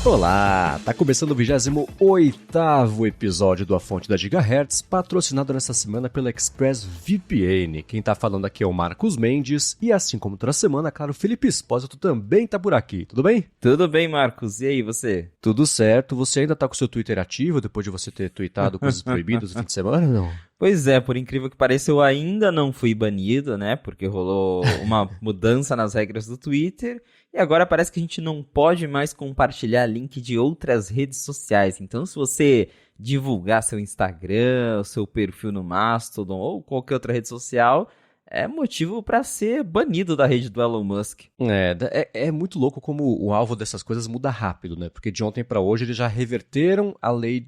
Olá, tá começando o 28º episódio do A Fonte da Gigahertz, patrocinado nessa semana pela ExpressVPN. Quem tá falando aqui é o Marcos Mendes e assim como toda semana, claro, o Felipe Espósito também tá por aqui, tudo bem? Tudo bem, Marcos. E aí, você? Tudo certo, você ainda tá com o seu Twitter ativo depois de você ter tweetado coisas proibidas no fim de semana, não? Pois é, por incrível que pareça, eu ainda não fui banido, né? Porque rolou uma mudança nas regras do Twitter. E agora parece que a gente não pode mais compartilhar link de outras redes sociais. Então, se você divulgar seu Instagram, seu perfil no Mastodon ou qualquer outra rede social, é motivo para ser banido da rede do Elon Musk. É muito louco como o alvo dessas coisas muda rápido, né? Porque de ontem pra hoje eles já reverteram a lei,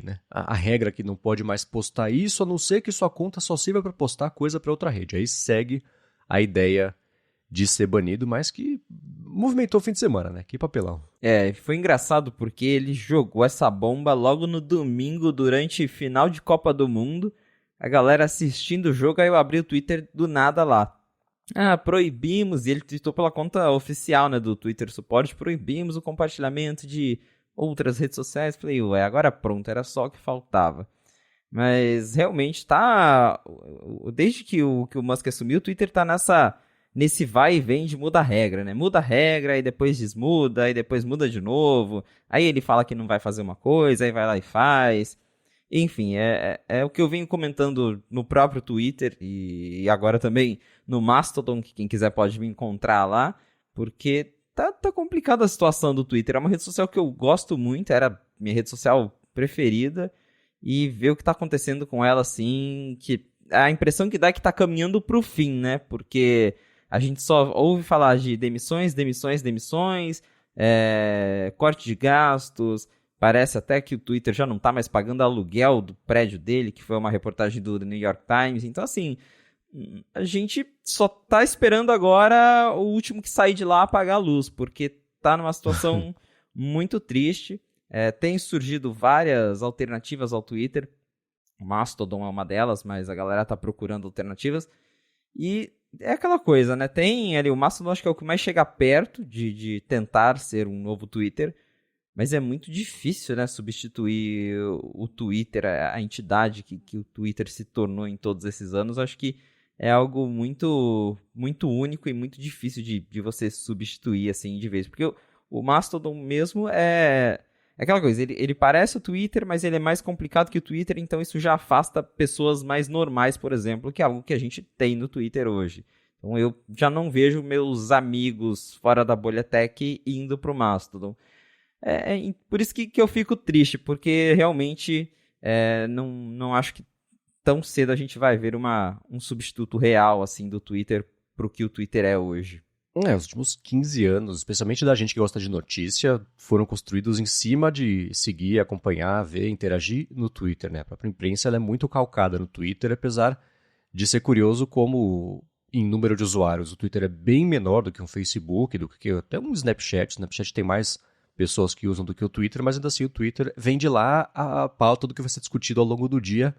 né? A regra que não pode mais postar isso, a não ser que sua conta só sirva pra postar coisa pra outra rede. Aí segue a ideia de ser banido, mas que movimentou o fim de semana, né? Que papelão. Foi engraçado porque ele jogou essa bomba logo no domingo durante final de Copa do Mundo. A galera assistindo o jogo, aí eu abri o Twitter do nada lá. Proibimos, e ele tweetou pela conta oficial, né, do Twitter Support, proibimos o compartilhamento de outras redes sociais. Falei, agora pronto, era só o que faltava. Mas realmente tá... Desde que o Musk assumiu, o Twitter tá nesse vai e vem de muda a regra, né? Muda a regra, aí depois desmuda, aí depois muda de novo. Aí ele fala que não vai fazer uma coisa, aí vai lá e faz. Enfim, é o que eu venho comentando no próprio Twitter e agora também no Mastodon, que quem quiser pode me encontrar lá, porque tá complicada a situação do Twitter. É uma rede social que eu gosto muito, era minha rede social preferida, e ver o que tá acontecendo com ela, assim, que a impressão que dá é que tá caminhando pro fim, né? Porque a gente só ouve falar de demissões, corte de gastos. Parece até que o Twitter já não está mais pagando aluguel do prédio dele, que foi uma reportagem do The New York Times. Então, assim, a gente só está esperando agora o último que sair de lá apagar a luz, porque está numa situação muito triste. Tem surgido várias alternativas ao Twitter. O Mastodon é uma delas, mas a galera está procurando alternativas. E é aquela coisa, né? Tem ali o Mastodon, acho que é o que mais chega perto de tentar ser um novo Twitter. Mas é muito difícil, né, substituir o Twitter, a entidade que o Twitter se tornou em todos esses anos. Acho que é algo muito, muito único e muito difícil de você substituir assim de vez. Porque o Mastodon mesmo é aquela coisa, ele parece o Twitter, mas ele é mais complicado que o Twitter, então isso já afasta pessoas mais normais, por exemplo, que é algo que a gente tem no Twitter hoje. Então eu já não vejo meus amigos fora da bolha tech indo pro Mastodon. Por isso que eu fico triste, porque realmente não acho que tão cedo a gente vai ver um substituto real assim do Twitter para o que o Twitter é hoje. Os últimos 15 anos, especialmente da gente que gosta de notícia, foram construídos em cima de seguir, acompanhar, ver, interagir no Twitter, né? A própria imprensa ela é muito calcada no Twitter, apesar de ser curioso como em número de usuários o Twitter é bem menor do que um Facebook, do que até um Snapchat. O Snapchat tem mais pessoas que usam do que o Twitter, mas ainda assim o Twitter vem de lá a pauta do que vai ser discutido ao longo do dia.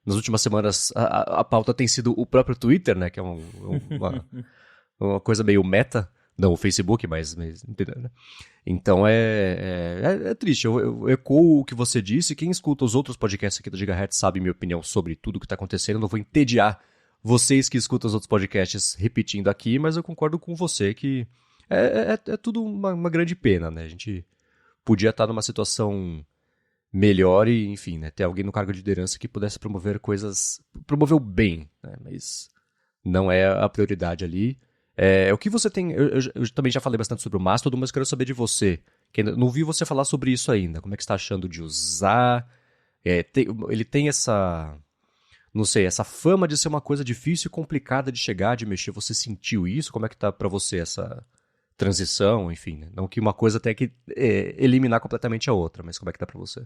Nas últimas semanas a pauta tem sido o próprio Twitter, né, que é uma coisa meio meta, não o Facebook, mas entendeu, né? Então é triste, eu ecoo o que você disse. Quem escuta os outros podcasts aqui da Gigahertz sabe minha opinião sobre tudo que está acontecendo. Eu não vou entediar vocês que escutam os outros podcasts repetindo aqui, mas eu concordo com você que é tudo uma grande pena, né? A gente podia estar numa situação melhor e, enfim, né, ter alguém no cargo de liderança que pudesse promover o bem, né? Mas não é a prioridade ali. O que você tem... Eu também já falei bastante sobre o Mastodon, mas quero saber de você, que não vi você falar sobre isso ainda. Como é que você está achando de usar? Ele tem essa... Não sei, essa fama de ser uma coisa difícil e complicada de chegar, de mexer. Você sentiu isso? Como é que tá pra você essa transição, enfim, né? Não que uma coisa tenha que eliminar completamente a outra, mas como é que tá pra você?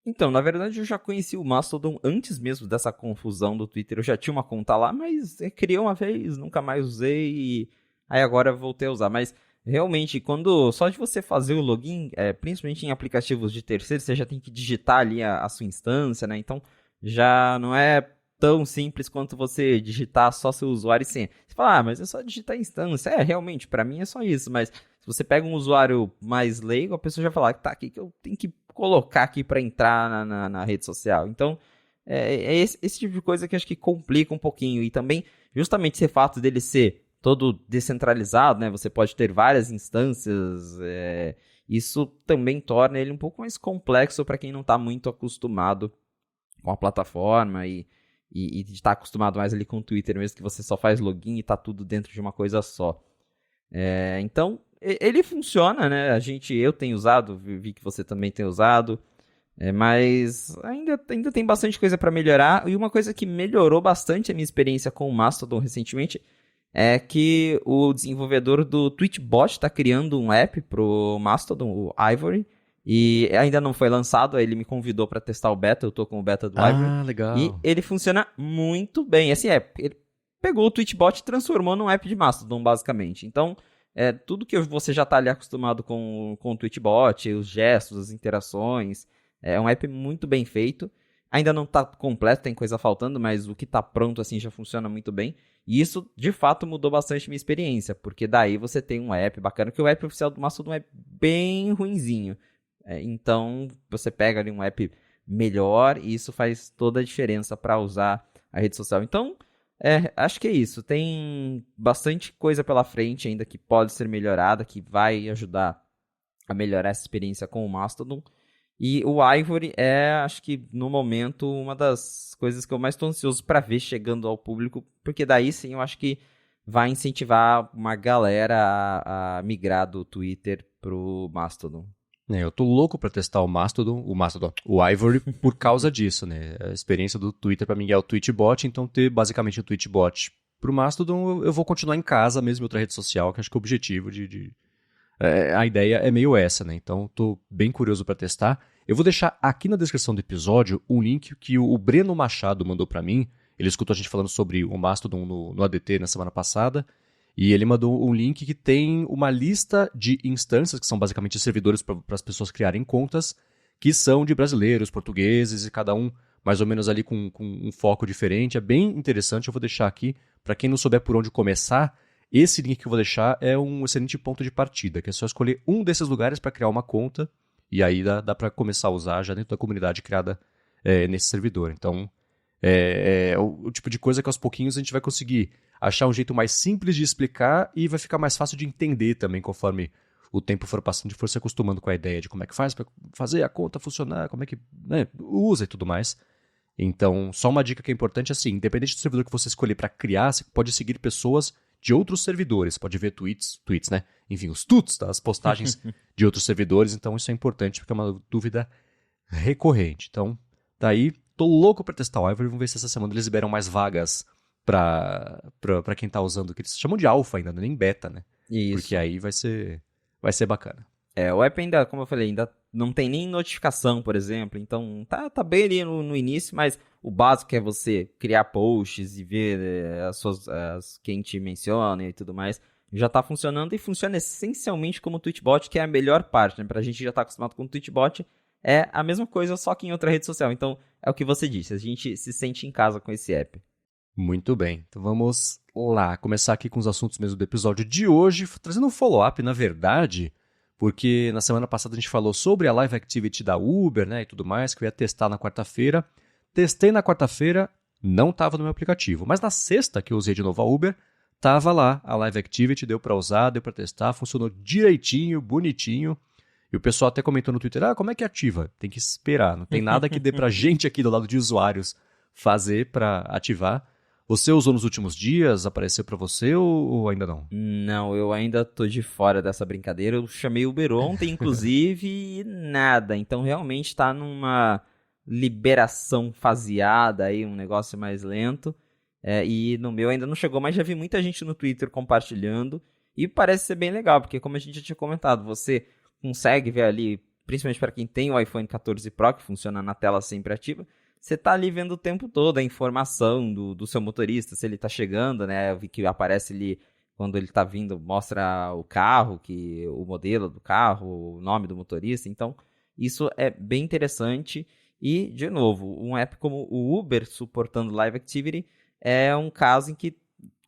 Então, na verdade, eu já conheci o Mastodon antes mesmo dessa confusão do Twitter. Eu já tinha uma conta lá, mas criei uma vez, nunca mais usei e aí agora voltei a usar. Mas realmente, só de você fazer o login, principalmente em aplicativos de terceiros, você já tem que digitar ali a sua instância, né? Então, já não é tão simples quanto você digitar só seu usuário e senha. Você fala, mas é só digitar a instância. Realmente, para mim é só isso, mas se você pega um usuário mais leigo, a pessoa já fala, tá, o que eu tenho que colocar aqui para entrar na rede social? Então, é esse tipo de coisa que acho que complica um pouquinho. E também, justamente esse fato dele ser todo descentralizado, né? Você pode ter várias instâncias, isso também torna ele um pouco mais complexo para quem não está muito acostumado com a plataforma e está acostumado mais ali com o Twitter mesmo, que você só faz login e está tudo dentro de uma coisa só. Então, ele funciona, né? Eu tenho usado, vi que você também tem usado, mas ainda tem bastante coisa para melhorar. E uma coisa que melhorou bastante a minha experiência com o Mastodon recentemente é que o desenvolvedor do Tweetbot está criando um app pro Mastodon, o Ivory, e ainda não foi lançado. Ele me convidou para testar o beta, eu tô com o beta do Ivory. Legal. E ele funciona muito bem. Assim, ele pegou o Tweetbot e transformou num app de Mastodon, basicamente. Então, tudo que você já está ali acostumado com o Tweetbot, os gestos, as interações, é um app muito bem feito. Ainda não está completo, tem coisa faltando, mas o que está pronto assim já funciona muito bem. E isso, de fato, mudou bastante minha experiência, porque daí você tem um app bacana, que o app oficial do Mastodon é bem ruinzinho. Então, você pega ali um app melhor e isso faz toda a diferença para usar a rede social. Então, acho que é isso. Tem bastante coisa pela frente ainda que pode ser melhorada, que vai ajudar a melhorar essa experiência com o Mastodon. E o Ivory acho que, no momento, uma das coisas que eu mais estou ansioso para ver chegando ao público, porque daí sim eu acho que vai incentivar uma galera a migrar do Twitter pro Mastodon. Eu tô louco para testar o Ivory, por causa disso, né? A experiência do Twitter para mim é o Tweetbot, então ter basicamente o Tweetbot pro Mastodon, eu vou continuar em casa mesmo, em outra rede social, que acho que o objetivo a ideia é meio essa, né? Então, tô bem curioso para testar. Eu vou deixar aqui na descrição do episódio um link que o Breno Machado mandou para mim. Ele escutou a gente falando sobre o Mastodon no ADT na semana passada. E ele mandou um link que tem uma lista de instâncias, que são basicamente servidores para as pessoas criarem contas, que são de brasileiros, portugueses, e cada um mais ou menos ali com um foco diferente. É bem interessante, eu vou deixar aqui. Para quem não souber por onde começar, esse link que eu vou deixar é um excelente ponto de partida, que é só escolher um desses lugares para criar uma conta, e aí dá para começar a usar já dentro da comunidade criada nesse servidor. Então, é o tipo de coisa que aos pouquinhos a gente vai conseguir achar um jeito mais simples de explicar e vai ficar mais fácil de entender também, conforme o tempo for passando e for se acostumando com a ideia de como é que faz para fazer a conta funcionar, como é que usa e tudo mais. Então, só uma dica que é importante, assim, independente do servidor que você escolher para criar, você pode seguir pessoas de outros servidores, pode ver tweets, né? Enfim, os tuts das postagens de outros servidores, então isso é importante porque é uma dúvida recorrente. Então, daí, tô louco para testar o Ivory, vamos ver se essa semana eles liberam mais vagas para quem tá usando, que eles chamam de alpha ainda, nem beta, né? Isso. Porque aí vai ser bacana. O app ainda, como eu falei, ainda não tem nem notificação, por exemplo, então tá bem ali no início, mas o básico é você criar posts e ver quem te menciona e tudo mais, já tá funcionando e funciona essencialmente como o Tweetbot, que é a melhor parte, né? Pra gente já tá acostumado com o Tweetbot, é a mesma coisa, só que em outra rede social. Então, é o que você disse, a gente se sente em casa com esse app. Muito bem, então vamos lá, começar aqui com os assuntos mesmo do episódio de hoje, trazendo um follow-up, na verdade, porque na semana passada a gente falou sobre a Live Activity da Uber, né, e tudo mais, que eu ia testar na quarta-feira. Testei na quarta-feira, não estava no meu aplicativo, mas na sexta que eu usei de novo a Uber, estava lá a Live Activity, deu para usar, deu para testar, funcionou direitinho, bonitinho. E o pessoal até comentou no Twitter, como é que ativa? Tem que esperar, não tem nada que dê pra gente aqui do lado de usuários fazer para ativar. Você usou nos últimos dias? Apareceu para você ou ainda não? Não, eu ainda tô de fora dessa brincadeira. Eu chamei o Uber ontem, inclusive, e nada. Então, realmente tá numa liberação faseada aí, um negócio mais lento. E no meu ainda não chegou, mas já vi muita gente no Twitter compartilhando. E parece ser bem legal, porque como a gente já tinha comentado, você consegue ver ali, principalmente para quem tem o iPhone 14 Pro, que funciona na tela sempre ativa, você tá ali vendo o tempo todo a informação do seu motorista, se ele tá chegando, né? Eu vi que aparece ali, quando ele tá vindo, mostra o carro, o modelo do carro, o nome do motorista. Então, isso é bem interessante. E, de novo, um app como o Uber, suportando Live Activity, é um caso em que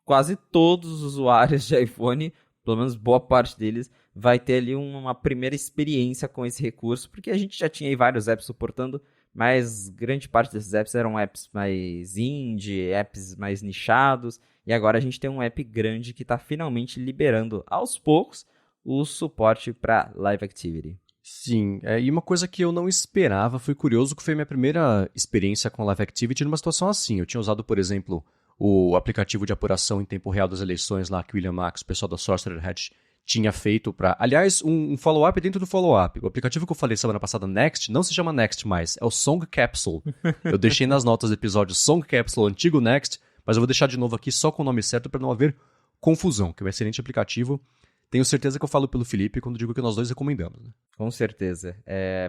quase todos os usuários de iPhone, pelo menos boa parte deles, vai ter ali uma primeira experiência com esse recurso, porque a gente já tinha aí vários apps suportando, mas grande parte desses apps eram apps mais indie, apps mais nichados, e agora a gente tem um app grande que está finalmente liberando aos poucos o suporte para Live Activity. Sim, e uma coisa que eu não esperava, foi curioso, que foi minha primeira experiência com Live Activity numa situação assim. Eu tinha usado, por exemplo, o aplicativo de apuração em tempo real das eleições lá que o William Max, o pessoal da Sorcerer Hatch, tinha feito para... Aliás, um follow-up dentro do follow-up. O aplicativo que eu falei semana passada, Next, não se chama Next mais, é o Song Capsule. Eu deixei nas notas do episódio Song Capsule, antigo Next, mas eu vou deixar de novo aqui só com o nome certo para não haver confusão, que é um excelente aplicativo. Tenho certeza que eu falo pelo Felipe quando digo que nós dois recomendamos. Né? Com certeza.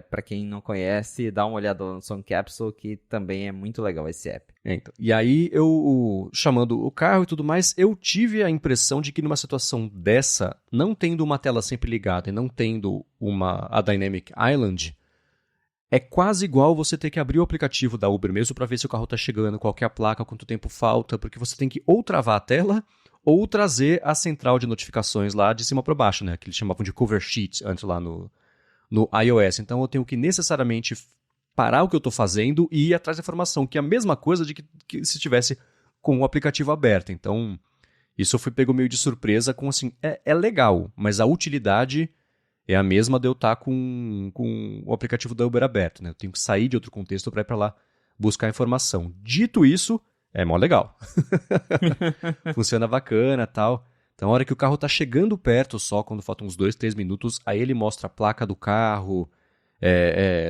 Para quem não conhece, dá uma olhada no Song Capsule, que também é muito legal esse app. Então, e aí, chamando o carro e tudo mais, eu tive a impressão de que numa situação dessa, não tendo uma tela sempre ligada e não tendo a Dynamic Island, é quase igual você ter que abrir o aplicativo da Uber mesmo para ver se o carro está chegando, qual que é a placa, quanto tempo falta, porque você tem que ou travar a tela ou trazer a central de notificações lá de cima para baixo, né? Que eles chamavam de cover sheet antes lá no iOS. Então eu tenho que necessariamente parar o que eu estou fazendo e ir atrás da informação, que é a mesma coisa de que se tivesse com o aplicativo aberto. Então, isso eu fui pego meio de surpresa com assim, é legal, mas a utilidade é a mesma de eu estar com o aplicativo da Uber aberto, né? Eu tenho que sair de outro contexto para ir para lá buscar informação. Dito isso, é mó legal. Funciona bacana e tal. Então, a hora que o carro tá chegando perto só, quando faltam uns 2, 3 minutos, aí ele mostra a placa do carro,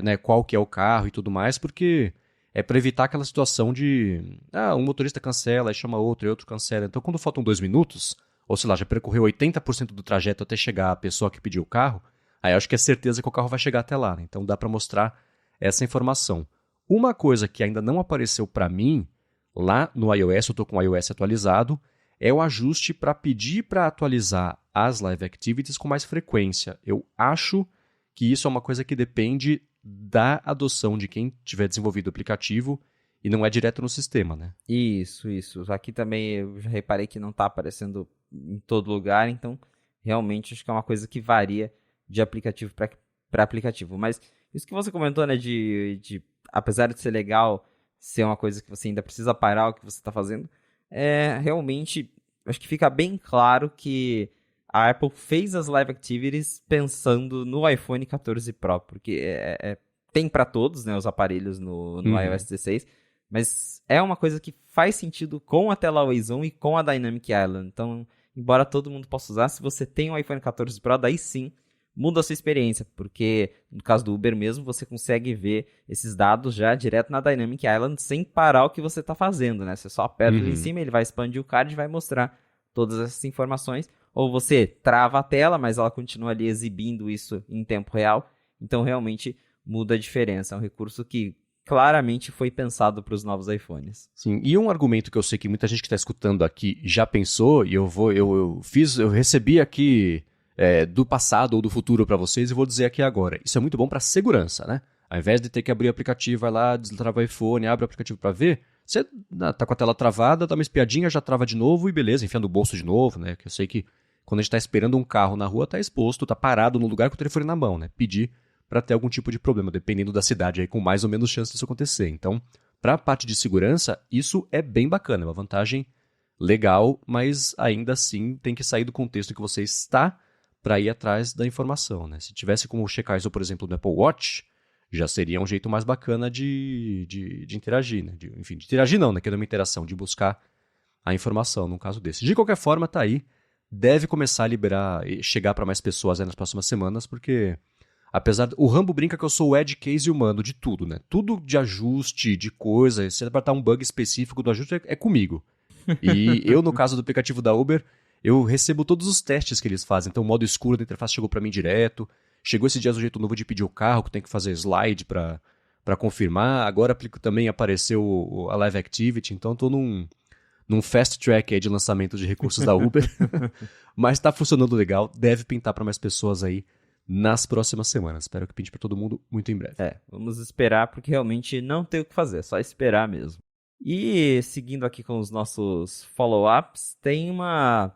né, qual que é o carro e tudo mais, porque é para evitar aquela situação de um motorista cancela, aí chama outro, e outro cancela. Então, quando faltam 2 minutos, ou sei lá, já percorreu 80% do trajeto até chegar a pessoa que pediu o carro, aí eu acho que é certeza que o carro vai chegar até lá, né? Então, dá para mostrar essa informação. Uma coisa que ainda não apareceu para mim, lá no iOS, eu estou com o iOS atualizado, é o ajuste para pedir para atualizar as Live Activities com mais frequência. Eu acho que isso é uma coisa que depende da adoção de quem tiver desenvolvido o aplicativo e não é direto no sistema, né? Isso. Aqui também eu já reparei que não está aparecendo em todo lugar, então realmente acho que é uma coisa que varia de aplicativo para aplicativo. Mas isso que você comentou, né, de apesar de ser legal, ser uma coisa que você ainda precisa parar o que você está fazendo, realmente, acho que fica bem claro que a Apple fez as Live Activities pensando no iPhone 14 Pro, porque tem para todos, né, os aparelhos no iOS 16, mas é uma coisa que faz sentido com a tela Always On e com a Dynamic Island. Então, embora todo mundo possa usar, se você tem um iPhone 14 Pro, daí sim, muda a sua experiência, porque no caso do Uber mesmo, você consegue ver esses dados já direto na Dynamic Island sem parar o que você está fazendo, né? Você só aperta ali em cima, ele vai expandir o card e vai mostrar todas essas informações. Ou você trava a tela, mas ela continua ali exibindo isso em tempo real. Então, realmente muda a diferença. É um recurso que claramente foi pensado para os novos iPhones. Sim, e um argumento que eu sei que muita gente que está escutando aqui já pensou, e eu recebi aqui do passado ou do futuro para vocês e vou dizer aqui agora. Isso é muito bom para segurança, né? Ao invés de ter que abrir o aplicativo, vai lá, destrava o iPhone, abre o aplicativo para ver, você tá com a tela travada, dá uma espiadinha, já trava de novo e beleza, enfia no bolso de novo, né? Que eu sei que quando a gente está esperando um carro na rua, tá exposto, tá parado no lugar com o telefone na mão, né? Pedir para ter algum tipo de problema, dependendo da cidade, aí com mais ou menos chance disso acontecer. Então, para a parte de segurança, isso é bem bacana, é uma vantagem legal, mas ainda assim tem que sair do contexto em que você está para ir atrás da informação, né? Se tivesse como checar isso, por exemplo, no Apple Watch, já seria um jeito mais bacana de interagir, né? Enfim, de interagir não, né? Que é uma interação, de buscar a informação num caso desse. De qualquer forma, tá aí. Deve começar a liberar e chegar para mais pessoas aí nas próximas semanas, porque apesar o Rambo brinca que eu sou o edge case humano de tudo, né? Tudo de ajuste, de coisa, se apertar um bug específico do ajuste é comigo. E eu, no caso do aplicativo da Uber, eu recebo todos os testes que eles fazem. Então o modo escuro da interface chegou para mim direto. Chegou esse dia o jeito novo de pedir o carro, que tem que fazer slide para confirmar. Agora também apareceu a Live Activity, então estou num fast track aí de lançamento de recursos da Uber. Mas está funcionando legal, deve pintar para mais pessoas aí nas próximas semanas. Espero que pinte para todo mundo muito em breve. Vamos esperar, porque realmente não tem o que fazer, é só esperar mesmo. E seguindo aqui com os nossos follow-ups, tem uma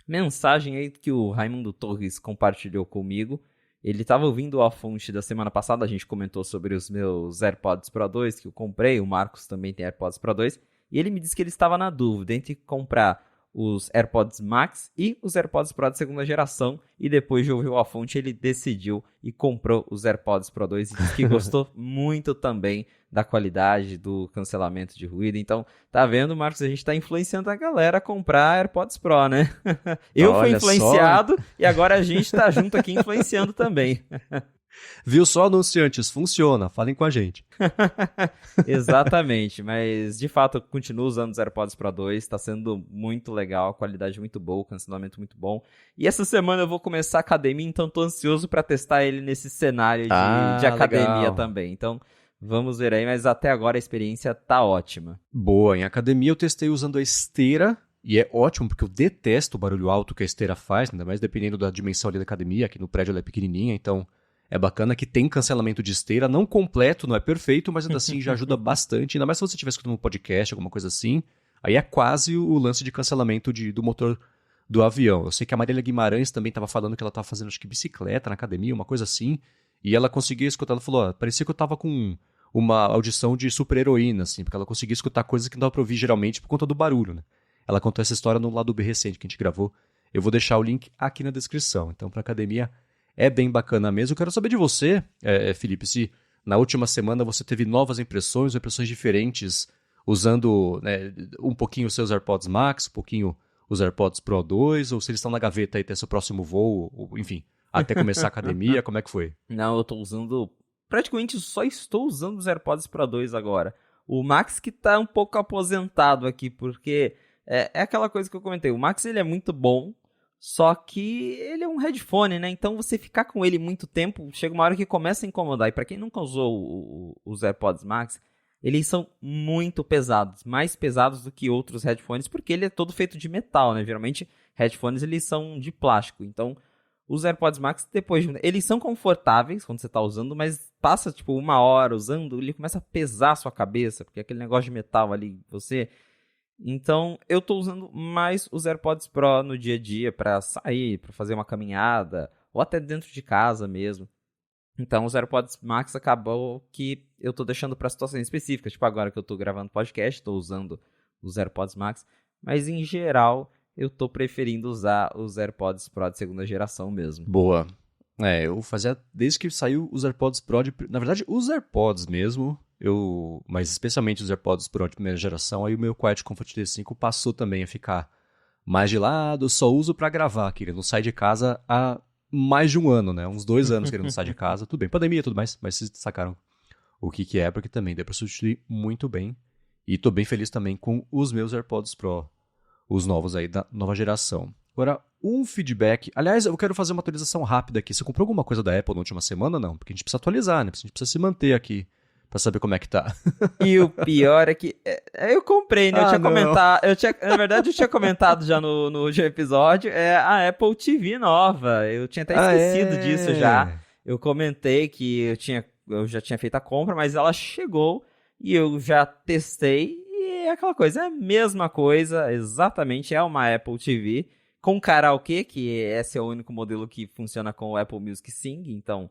mensagem aí que o Raimundo Torres compartilhou comigo. Ele estava ouvindo a fonte da semana passada, a gente comentou sobre os meus AirPods Pro 2 que eu comprei, o Marcos também tem AirPods Pro 2, e ele me disse que ele estava na dúvida entre comprar os AirPods Max e os AirPods Pro de segunda geração, e depois de ouvir a fonte ele decidiu e comprou os AirPods Pro 2 e disse que gostou muito também da qualidade, do cancelamento de ruído. Então, tá vendo, Marcos, a gente tá influenciando a galera a comprar AirPods Pro, né? Eu fui influenciado e agora a gente tá junto aqui influenciando também. Viu só, anunciantes? Funciona, falem com a gente. Exatamente, mas de fato eu continuo usando os AirPods Pro 2, tá sendo muito legal, a qualidade muito boa, o cancelamento muito bom. E essa semana eu vou começar a academia, então tô ansioso pra testar ele nesse cenário de academia legal. Também. Então vamos ver aí, mas até agora a experiência tá ótima. Boa, em academia eu testei usando a esteira. E é ótimo, porque eu detesto o barulho alto que a esteira faz, ainda mais dependendo da dimensão ali da academia. Aqui no prédio ela é pequenininha, então é bacana que tem cancelamento de esteira, não completo, não é perfeito, mas ainda assim já ajuda bastante. Ainda mais se você estiver escutando um podcast, alguma coisa assim. Aí é quase o lance de cancelamento do motor do avião. Eu sei que a Marília Guimarães também estava falando que ela estava fazendo, acho que bicicleta na academia, uma coisa assim. E ela conseguia escutar, ela falou, parecia que eu estava com uma audição de super-heroína, assim, porque ela conseguia escutar coisas que não dá pra ouvir geralmente por conta do barulho, né? Ela contou essa história no Lado B recente que a gente gravou. Eu vou deixar o link aqui na descrição. Então, pra academia é bem bacana mesmo. Eu quero saber de você, Felipe, se na última semana você teve novas impressões, ou impressões diferentes, usando um pouquinho os seus AirPods Max, um pouquinho os AirPods Pro 2, ou se eles estão na gaveta aí até seu próximo voo, ou, enfim, até começar a academia, como é que foi? Não, eu tô usando... Praticamente só estou usando os AirPods Pro 2 agora. O Max que tá um pouco aposentado aqui, porque é aquela coisa que eu comentei. O Max ele é muito bom, só que ele é um headphone, né? Então você ficar com ele muito tempo, chega uma hora que começa a incomodar. E pra quem nunca usou os AirPods Max, eles são muito pesados, mais pesados do que outros headphones, porque ele é todo feito de metal, né? Geralmente headphones eles são de plástico, então os AirPods Max, depois eles são confortáveis quando você está usando, mas passa tipo 1 hora usando, ele começa a pesar a sua cabeça, porque aquele negócio de metal ali, Então, eu estou usando mais os AirPods Pro no dia a dia para sair, para fazer uma caminhada, ou até dentro de casa mesmo. Então, os AirPods Max acabou que eu estou deixando para situações específicas, tipo agora que eu estou gravando podcast, estou usando os AirPods Max, mas em geral eu tô preferindo usar os AirPods Pro de segunda geração mesmo. Boa. Eu fazia desde que saiu os AirPods Pro na verdade, os AirPods mesmo, mas especialmente os AirPods Pro de primeira geração, aí o meu Quiet Comfort D5 passou também a ficar mais de lado, só uso pra gravar, que ele não sai de casa há mais de 1 ano, né? Uns 2 anos que ele não sai de casa. Tudo bem, pandemia e tudo mais, mas vocês sacaram o que é, porque também deu pra substituir muito bem. E tô bem feliz também com os meus AirPods Pro, os novos aí da nova geração. Agora, um feedback... Aliás, eu quero fazer uma atualização rápida aqui. Você comprou alguma coisa da Apple na última semana? Não, porque a gente precisa atualizar, né? A gente precisa se manter aqui pra saber como é que tá. E o pior é que... eu comprei, né? Na verdade, eu tinha comentado já no último episódio. É a Apple TV nova. Eu tinha até esquecido disso já. Eu comentei que eu já tinha feito a compra, mas ela chegou e eu já testei. É aquela coisa, é a mesma coisa, exatamente, é uma Apple TV com karaokê, que esse é o único modelo que funciona com o Apple Music Sing, então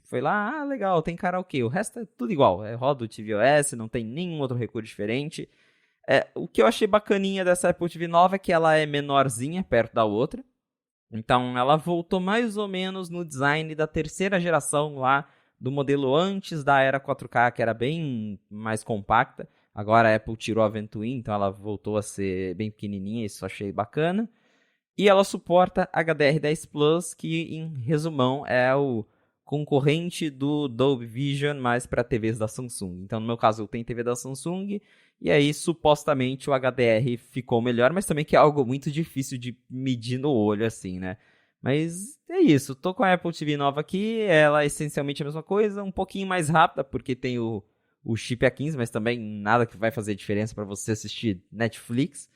foi lá, legal, tem karaokê, o resto é tudo igual, roda o tvOS, não tem nenhum outro recurso diferente. O que eu achei bacaninha dessa Apple TV nova é que ela é menorzinha perto da outra, então ela voltou mais ou menos no design da terceira geração lá, do modelo antes da era 4K, que era bem mais compacta. Agora a Apple tirou a Ventoin, então ela voltou a ser bem pequenininha, isso eu achei bacana. E ela suporta HDR10 Plus, que em resumão é o concorrente do Dolby Vision, mas para TVs da Samsung. Então no meu caso eu tenho TV da Samsung, e aí supostamente o HDR ficou melhor, mas também que é algo muito difícil de medir no olho assim, né? Mas é isso, tô com a Apple TV nova aqui, ela é essencialmente a mesma coisa, um pouquinho mais rápida, porque tem o chip A15, mas também nada que vai fazer diferença para você assistir Netflix.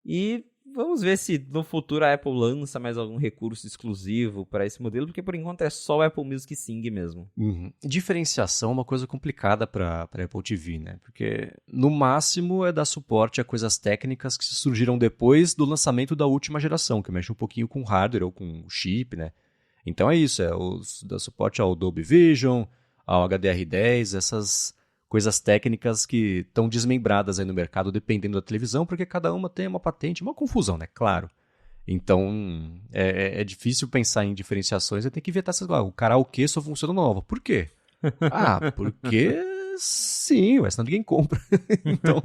E vamos ver se no futuro a Apple lança mais algum recurso exclusivo para esse modelo, porque por enquanto é só o Apple Music Sing mesmo. Diferenciação é uma coisa complicada para Apple TV, né? Porque no máximo é dar suporte a coisas técnicas que surgiram depois do lançamento da última geração, que mexe um pouquinho com hardware ou com chip, né? Então é isso, dá suporte ao Dolby Vision, ao HDR10, essas coisas técnicas que estão desmembradas aí no mercado dependendo da televisão, porque cada uma tem uma patente, uma confusão, né? Claro. Então, é difícil pensar em diferenciações, você tem que vetar essas coisas. O karaokê só funciona nova. Por quê? Porque sim, senão ninguém compra. Então,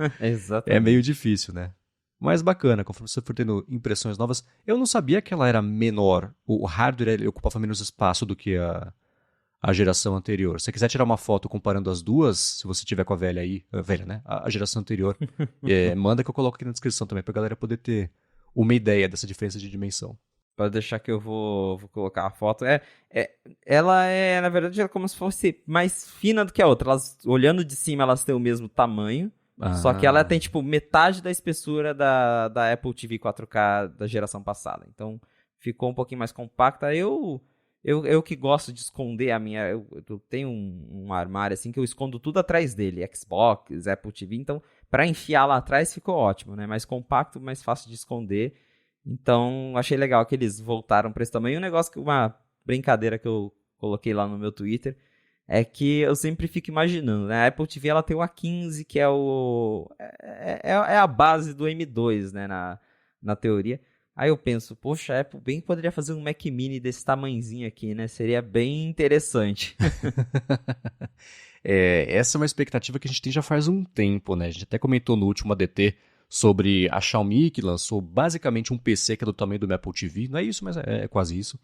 é meio difícil, né? Mas bacana, conforme você for tendo impressões novas. Eu não sabia que ela era menor. O hardware ele ocupava menos espaço do que a geração anterior. Se você quiser tirar uma foto comparando as duas, se você tiver com a velha aí, a velha, né? A geração anterior, manda que eu coloco aqui na descrição também pra galera poder ter uma ideia dessa diferença de dimensão. Pode deixar que eu vou colocar a foto. Ela é, na verdade, é como se fosse mais fina do que a outra. Elas, olhando de cima, elas têm o mesmo tamanho. Só que ela tem, tipo, metade da espessura da Apple TV 4K da geração passada. Então, ficou um pouquinho mais compacta. Eu que gosto de esconder a minha... Eu tenho um armário, assim, que eu escondo tudo atrás dele. Xbox, Apple TV. Então, para enfiar lá atrás, ficou ótimo, né? Mais compacto, mais fácil de esconder. Então, achei legal que eles voltaram para esse tamanho. Uma brincadeira que eu coloquei lá no meu Twitter é que eu sempre fico imaginando, né? A Apple TV ela tem o A15, que é a base do M2, né? Na teoria. Aí eu penso, poxa, a Apple bem poderia fazer um Mac Mini desse tamanzinho aqui, né? Seria bem interessante. Essa é uma expectativa que a gente tem já faz um tempo, né? A gente até comentou no último ADT sobre a Xiaomi, que lançou basicamente um PC que é do tamanho do meu Apple TV. Não é isso, mas é quase isso.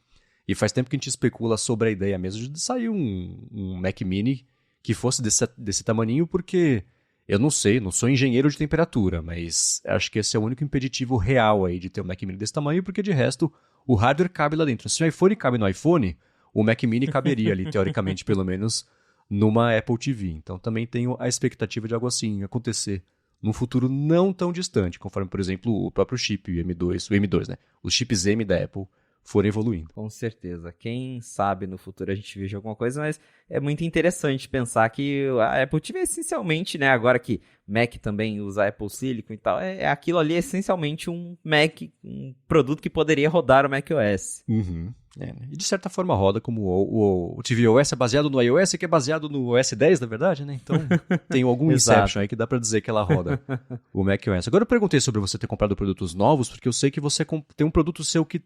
E faz tempo que a gente especula sobre a ideia mesmo de sair um Mac Mini que fosse desse tamaninho, porque eu não sei, não sou engenheiro de temperatura, mas acho que esse é o único impeditivo real aí de ter um Mac Mini desse tamanho, porque de resto o hardware cabe lá dentro. Se o iPhone cabe no iPhone, o Mac Mini caberia ali, teoricamente, pelo menos, numa Apple TV. Então também tenho a expectativa de algo assim acontecer num futuro não tão distante, conforme, por exemplo, o próprio chip, o M2, né? Os chips M da Apple forem evoluindo. Com certeza. Quem sabe no futuro a gente veja alguma coisa, mas é muito interessante pensar que a Apple TV essencialmente, né, agora que Mac também usa Apple Silicon e tal, aquilo ali é essencialmente um Mac, um produto que poderia rodar o macOS. Uhum. E de certa forma roda, como o tvOS é baseado no iOS, que é baseado no OS 10, na verdade, né? Então tem algum Inception aí que dá pra dizer que ela roda o macOS. Agora eu perguntei sobre você ter comprado produtos novos, porque eu sei que você tem um produto seu que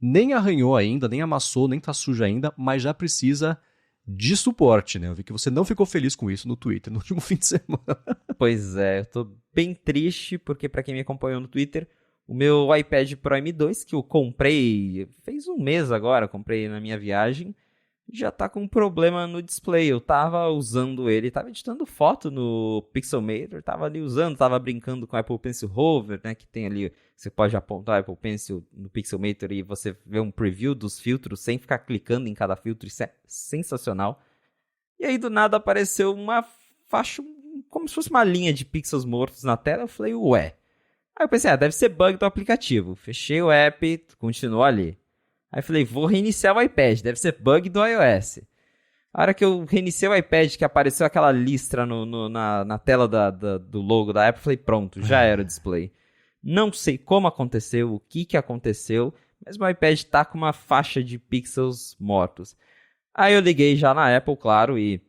nem arranhou ainda, nem amassou, nem tá sujo ainda, mas já precisa de suporte, né? Eu vi que você não ficou feliz com isso no Twitter no último fim de semana. Pois é, eu tô bem triste, porque pra quem me acompanhou no Twitter, o meu iPad Pro M2, que eu comprei, fez um mês agora, comprei na minha viagem, já tá com um problema no display. Eu tava usando ele, tava editando foto no Pixelmator, tava ali usando, tava brincando com o Apple Pencil Hover, né, que tem ali, você pode apontar o Apple Pencil no Pixelmator e você vê um preview dos filtros sem ficar clicando em cada filtro, isso é sensacional. E aí do nada apareceu uma faixa, como se fosse uma linha de pixels mortos na tela, eu falei, ué. Aí eu pensei, deve ser bug do aplicativo. Fechei o app, continuou ali. Aí eu falei, vou reiniciar o iPad, deve ser bug do iOS. A hora que eu reiniciei o iPad, que apareceu aquela listra na tela do logo da Apple, eu falei, pronto, já era o display. Não sei como aconteceu, o que aconteceu, mas meu iPad tá com uma faixa de pixels mortos. Aí eu liguei já na Apple, claro, e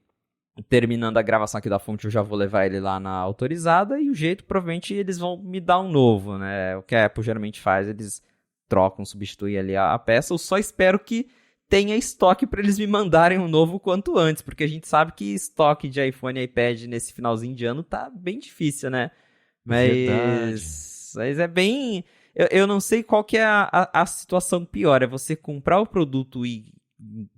terminando a gravação aqui da fonte, eu já vou levar ele lá na autorizada, e o jeito, provavelmente, eles vão me dar um novo, né? O que a Apple geralmente faz, eles trocam, substituem ali a peça. Eu só espero que tenha estoque para eles me mandarem um novo quanto antes, porque a gente sabe que estoque de iPhone e iPad nesse finalzinho de ano tá bem difícil, né? Mas é bem... Eu não sei qual que é a situação pior, é você comprar o produto e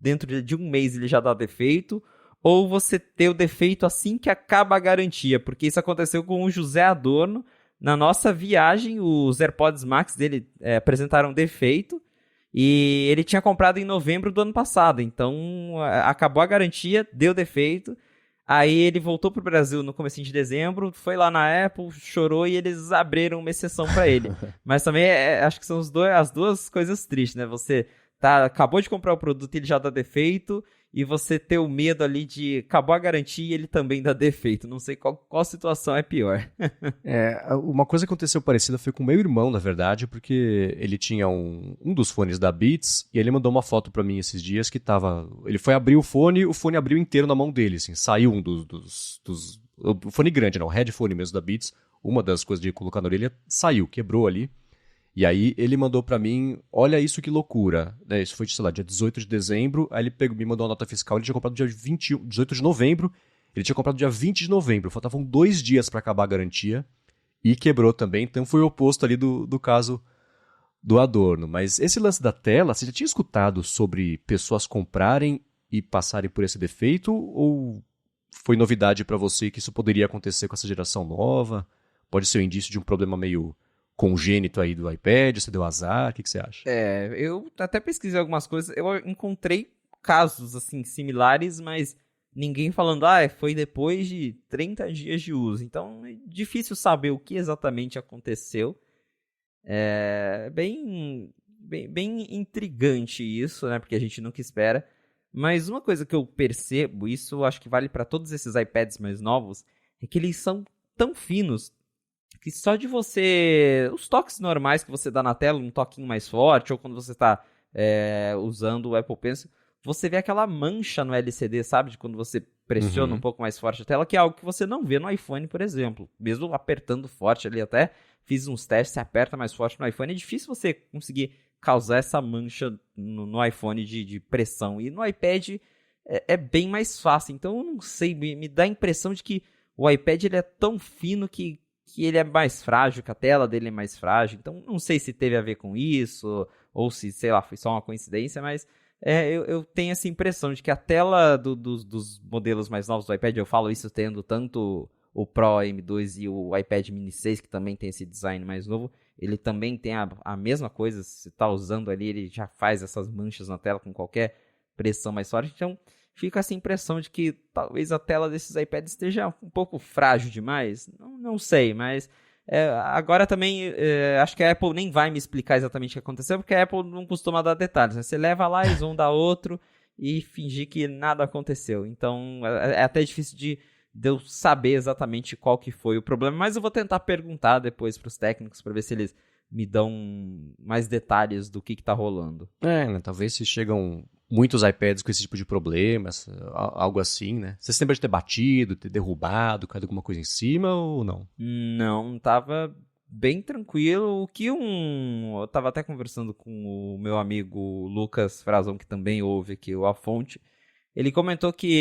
dentro de um mês ele já dá defeito, ou você ter o defeito assim que acaba a garantia, porque isso aconteceu com o José Adorno. Na nossa viagem, os AirPods Max dele apresentaram defeito e ele tinha comprado em novembro do ano passado. Então, acabou a garantia, deu defeito. Aí ele voltou pro Brasil no comecinho de dezembro, foi lá na Apple, chorou e eles abriram uma exceção para ele. Mas também acho que são as duas coisas tristes, né? Você acabou de comprar o produto e ele já dá defeito, e você ter o medo ali de acabou a garantia e ele também dá defeito. Não sei qual situação é pior. Uma coisa que aconteceu parecida foi com o meu irmão, na verdade, porque ele tinha um dos fones da Beats e ele mandou uma foto pra mim esses dias que tava... Ele foi abrir o fone abriu inteiro na mão dele, assim, saiu um dos o fone grande, não, o headphone mesmo da Beats, uma das coisas de colocar na orelha, saiu, quebrou ali. E aí ele mandou pra mim, olha isso que loucura, né? Isso foi, sei lá, dia 18 de dezembro, aí ele me mandou uma nota fiscal, ele tinha comprado dia 18 de novembro, ele tinha comprado dia 20 de novembro, faltavam 2 dias pra acabar a garantia, e quebrou também, então foi o oposto ali do caso do Adorno. Mas esse lance da tela, você já tinha escutado sobre pessoas comprarem e passarem por esse defeito, ou foi novidade pra você que isso poderia acontecer com essa geração nova? Pode ser um indício de um problema meio congênito aí do iPad, você deu azar, o que você acha? Eu até pesquisei algumas coisas, eu encontrei casos assim similares, mas ninguém falando, foi depois de 30 dias de uso. Então é difícil saber o que exatamente aconteceu. É bem intrigante isso, né? Porque a gente nunca espera. Mas uma coisa que eu percebo, isso acho que vale para todos esses iPads mais novos, é que eles são tão finos que só de você... Os toques normais que você dá na tela, um toquinho mais forte, ou quando você está usando o Apple Pencil, você vê aquela mancha no LCD, sabe? De quando você pressiona um pouco mais forte a tela, que é algo que você não vê no iPhone, por exemplo. Mesmo apertando forte ali, até fiz uns testes, você aperta mais forte no iPhone, é difícil você conseguir causar essa mancha no iPhone de pressão. E no iPad é bem mais fácil. Então eu não sei, me dá a impressão de que o iPad ele é tão fino que ele é mais frágil, que a tela dele é mais frágil. Então, não sei se teve a ver com isso, ou se, sei lá, foi só uma coincidência, mas eu tenho essa impressão de que a tela dos modelos mais novos do iPad, eu falo isso tendo tanto o Pro M2 e o iPad Mini 6, que também tem esse design mais novo, ele também tem a mesma coisa, se está usando ali, ele já faz essas manchas na tela com qualquer pressão mais forte. Então, fica essa impressão de que talvez a tela desses iPads esteja um pouco frágil demais. Não sei, mas agora também acho que a Apple nem vai me explicar exatamente o que aconteceu, porque a Apple não costuma dar detalhes, né? Você leva lá, eles vão dar outro e fingir que nada aconteceu. Então é até difícil de eu saber exatamente qual que foi o problema, mas eu vou tentar perguntar depois para os técnicos para ver se eles me dão mais detalhes do que está rolando. Né? Talvez se chegam muitos iPads com esse tipo de problemas, algo assim, né? Você se lembra de ter batido, ter derrubado, caído alguma coisa em cima ou não? Não, tava bem tranquilo. O que eu tava até conversando com o meu amigo Lucas Frazão, que também ouve aqui o A Fonte. Ele comentou que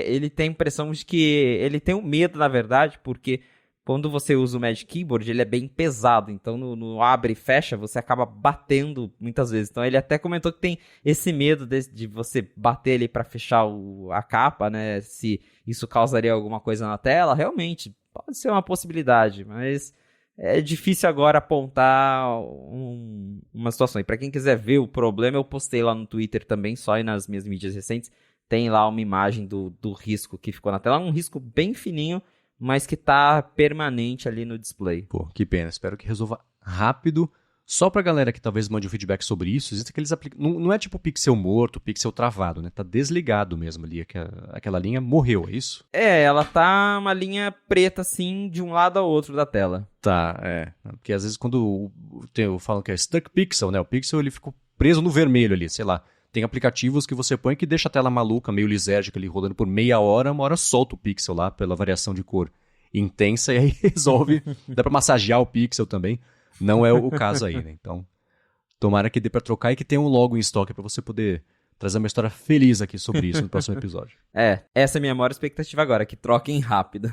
ele tem a impressão de que ele tem um medo, na verdade, porque quando você usa o Magic Keyboard, ele é bem pesado. Então, no abre e fecha, você acaba batendo muitas vezes. Então, ele até comentou que tem esse medo de você bater ali para fechar a capa, né? Se isso causaria alguma coisa na tela. Realmente, pode ser uma possibilidade, mas é difícil agora apontar uma situação. E para quem quiser ver o problema, eu postei lá no Twitter também, só aí nas minhas mídias recentes. Tem lá uma imagem do risco que ficou na tela. Um risco bem fininho, mas que tá permanente ali no display. Pô, que pena. Espero que resolva rápido. Só pra galera que talvez mande um feedback sobre isso, existe aqueles não é tipo pixel morto, pixel travado, né? Tá desligado mesmo ali. Aquela linha morreu, é isso? Ela tá uma linha preta, assim, de um lado ao outro da tela. Tá, Porque às vezes quando falam que é stuck pixel, né? O pixel ele ficou preso no vermelho ali, sei lá. Tem aplicativos que você põe que deixa a tela maluca, meio lisérgica ali, rodando por meia hora, uma hora solta o pixel lá pela variação de cor intensa e aí resolve. Dá pra massagear o pixel também. Não é o caso aí, né? Então, tomara que dê pra trocar e que tenha um logo em estoque pra você poder trazer uma história feliz aqui sobre isso no próximo episódio. Essa é a minha maior expectativa agora, que troquem rápido.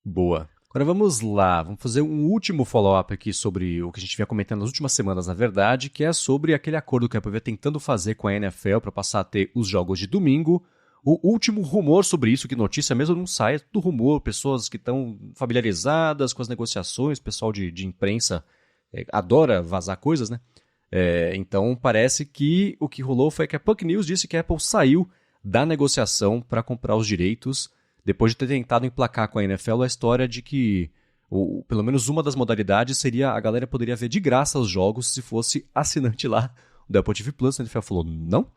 Boa. Agora vamos lá, vamos fazer um último follow-up aqui sobre o que a gente vinha comentando nas últimas semanas, na verdade, que é sobre aquele acordo que a Apple vinha tentando fazer com a NFL para passar a ter os jogos de domingo. O último rumor sobre isso, que notícia mesmo não sai, é tudo rumor, pessoas que estão familiarizadas com as negociações, pessoal de imprensa adora vazar coisas, né? Então parece que o que rolou foi que a Puck News disse que a Apple saiu da negociação para comprar os direitos depois de ter tentado emplacar com a NFL a história de que, ou pelo menos uma das modalidades seria, a galera poderia ver de graça os jogos se fosse assinante lá do Apple TV Plus. A NFL falou não,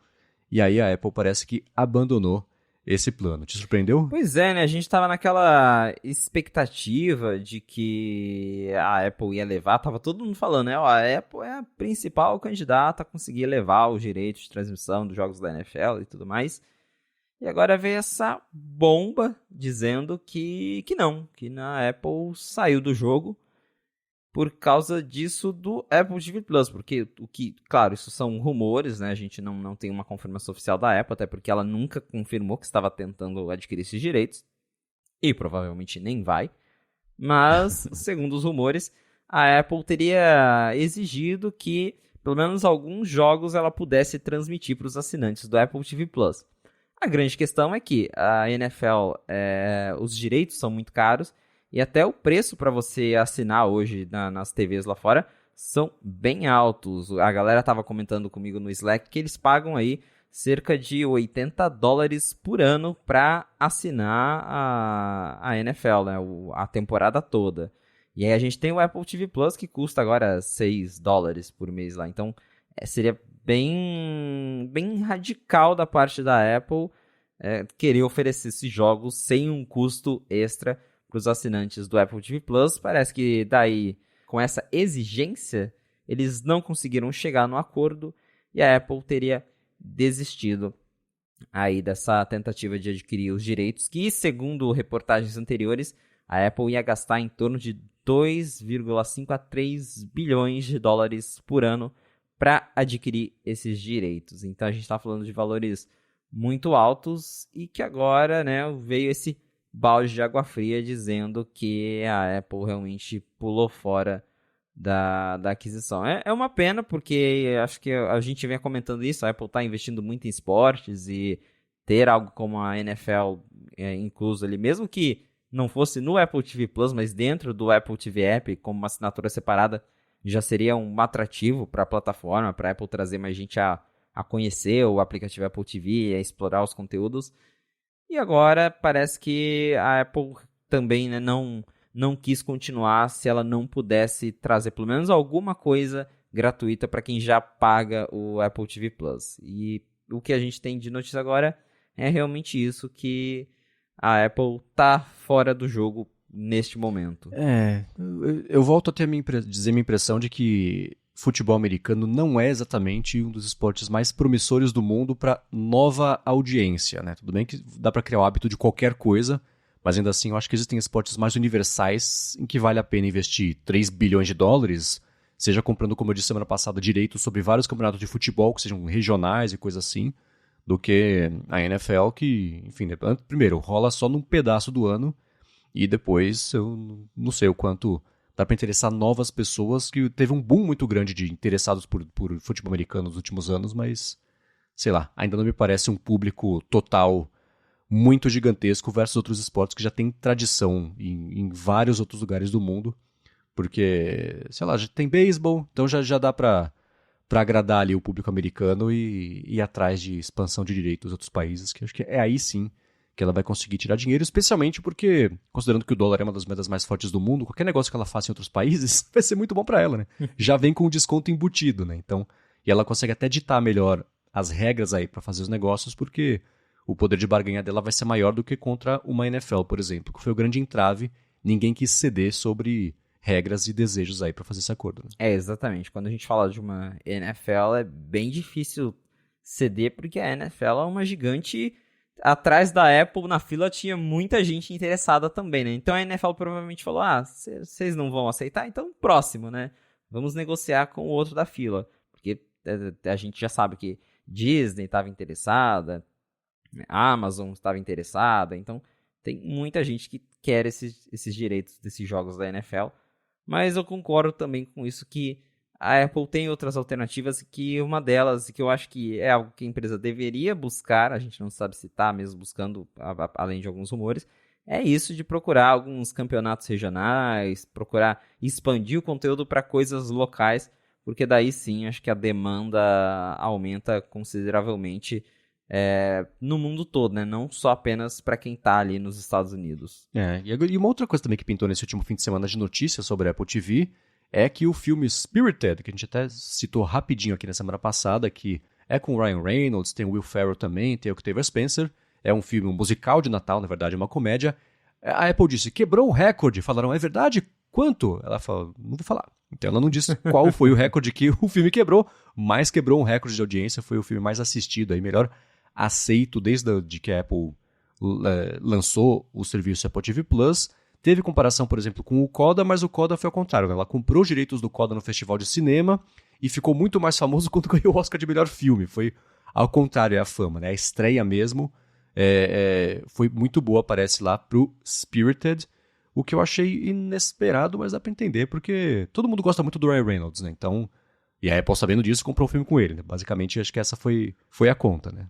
e aí a Apple parece que abandonou esse plano. Te surpreendeu? Pois é, né? A gente tava naquela expectativa de que a Apple ia levar, tava todo mundo falando, né? Ó, a Apple é a principal candidata a conseguir levar os direitos de transmissão dos jogos da NFL e tudo mais. E agora veio essa bomba dizendo que não, que a Apple saiu do jogo por causa disso do Apple TV Plus, porque claro, isso são rumores, né? A gente não tem uma confirmação oficial da Apple, até porque ela nunca confirmou que estava tentando adquirir esses direitos, e provavelmente nem vai, mas, segundo os rumores, a Apple teria exigido que, pelo menos alguns jogos, ela pudesse transmitir para os assinantes do Apple TV Plus. A grande questão é que a NFL, os direitos são muito caros, e até o preço para você assinar hoje nas TVs lá fora são bem altos. A galera estava comentando comigo no Slack que eles pagam aí cerca de $80 por ano para assinar a NFL, né? A temporada toda. E aí a gente tem o Apple TV Plus que custa agora $6 por mês lá. Então seria bem radical da parte da Apple querer oferecer esses jogos sem um custo extra para os assinantes do Apple TV Plus. Parece que daí, com essa exigência, eles não conseguiram chegar no acordo e a Apple teria desistido aí dessa tentativa de adquirir os direitos, que, segundo reportagens anteriores, a Apple ia gastar em torno de 2,5 a 3 bilhões de dólares por ano para adquirir esses direitos. Então a gente está falando de valores muito altos e que agora, né, veio esse balde de água fria dizendo que a Apple realmente pulou fora da aquisição. É uma pena, porque acho que a gente vem comentando isso, a Apple está investindo muito em esportes e ter algo como a NFL incluso ali, mesmo que não fosse no Apple TV Plus, mas dentro do Apple TV App, como uma assinatura separada, já seria um atrativo para a plataforma, para a Apple trazer mais gente a conhecer o aplicativo Apple TV, a explorar os conteúdos. E agora parece que a Apple também, né, não quis continuar se ela não pudesse trazer pelo menos alguma coisa gratuita para quem já paga o Apple TV Plus. E o que a gente tem de notícia agora é realmente isso, que a Apple tá fora do jogo neste momento. Eu volto a ter dizer minha impressão de que futebol americano não é exatamente um dos esportes mais promissores do mundo para nova audiência, né? Tudo bem que dá para criar o hábito de qualquer coisa, mas ainda assim eu acho que existem esportes mais universais em que vale a pena investir 3 bilhões de dólares, seja comprando, como eu disse semana passada, direitos sobre vários campeonatos de futebol que sejam regionais e coisa assim, do que a NFL, que, enfim, primeiro, rola só num pedaço do ano, e depois eu não sei o quanto dá para interessar novas pessoas, que teve um boom muito grande de interessados por futebol americano nos últimos anos, mas, sei lá, ainda não me parece um público total muito gigantesco versus outros esportes que já tem tradição em vários outros lugares do mundo, porque, sei lá, já tem beisebol, então já dá para agradar ali o público americano e ir atrás de expansão de direitos dos outros países, que acho que é aí sim que ela vai conseguir tirar dinheiro, especialmente porque, considerando que o dólar é uma das moedas mais fortes do mundo, qualquer negócio que ela faça em outros países vai ser muito bom para ela, né? Já vem com um desconto embutido, né? Então, e ela consegue até ditar melhor as regras aí para fazer os negócios, porque o poder de barganha dela vai ser maior do que contra uma NFL, por exemplo, que foi o grande entrave, ninguém quis ceder sobre regras e desejos aí para fazer esse acordo. Né? Exatamente. Quando a gente fala de uma NFL, é bem difícil ceder, porque a NFL é uma gigante. Atrás da Apple, na fila, tinha muita gente interessada também, né? Então a NFL provavelmente falou, vocês não vão aceitar? Então próximo, né? Vamos negociar com o outro da fila. Porque a gente já sabe que Disney estava interessada, Amazon estava interessada, então tem muita gente que quer esses direitos desses jogos da NFL. Mas eu concordo também com isso, que a Apple tem outras alternativas, que uma delas, que eu acho que é algo que a empresa deveria buscar, a gente não sabe se está mesmo buscando, além de alguns rumores, é isso de procurar alguns campeonatos regionais, procurar expandir o conteúdo para coisas locais, porque daí sim, acho que a demanda aumenta consideravelmente no mundo todo, né? Não só apenas para quem tá ali nos Estados Unidos. E uma outra coisa também que pintou nesse último fim de semana de notícias sobre a Apple TV é que o filme Spirited, que a gente até citou rapidinho aqui na semana passada, que é com o Ryan Reynolds, tem o Will Ferrell também, tem o Octavia Spencer, é um filme, um musical de Natal, na verdade é uma comédia. A Apple disse, quebrou o recorde. Falaram, é verdade? Quanto? Ela falou, não vou falar. Então ela não disse qual foi o recorde que o filme quebrou, mas quebrou um recorde de audiência, foi o filme mais assistido, aí, melhor aceito desde que a Apple lançou o serviço Apple TV Plus. Teve comparação, por exemplo, com o Coda, mas o Coda foi ao contrário, né? Ela comprou os direitos do Coda no Festival de Cinema e ficou muito mais famoso quando ganhou o Oscar de melhor filme. Foi ao contrário, é a fama, né? A estreia mesmo foi muito boa, parece lá, pro Spirited, o que eu achei inesperado, mas dá pra entender, porque todo mundo gosta muito do Ryan Reynolds, né? Então, e a Apple, sabendo disso, comprou um filme com ele, né? Basicamente, acho que essa foi a conta, né?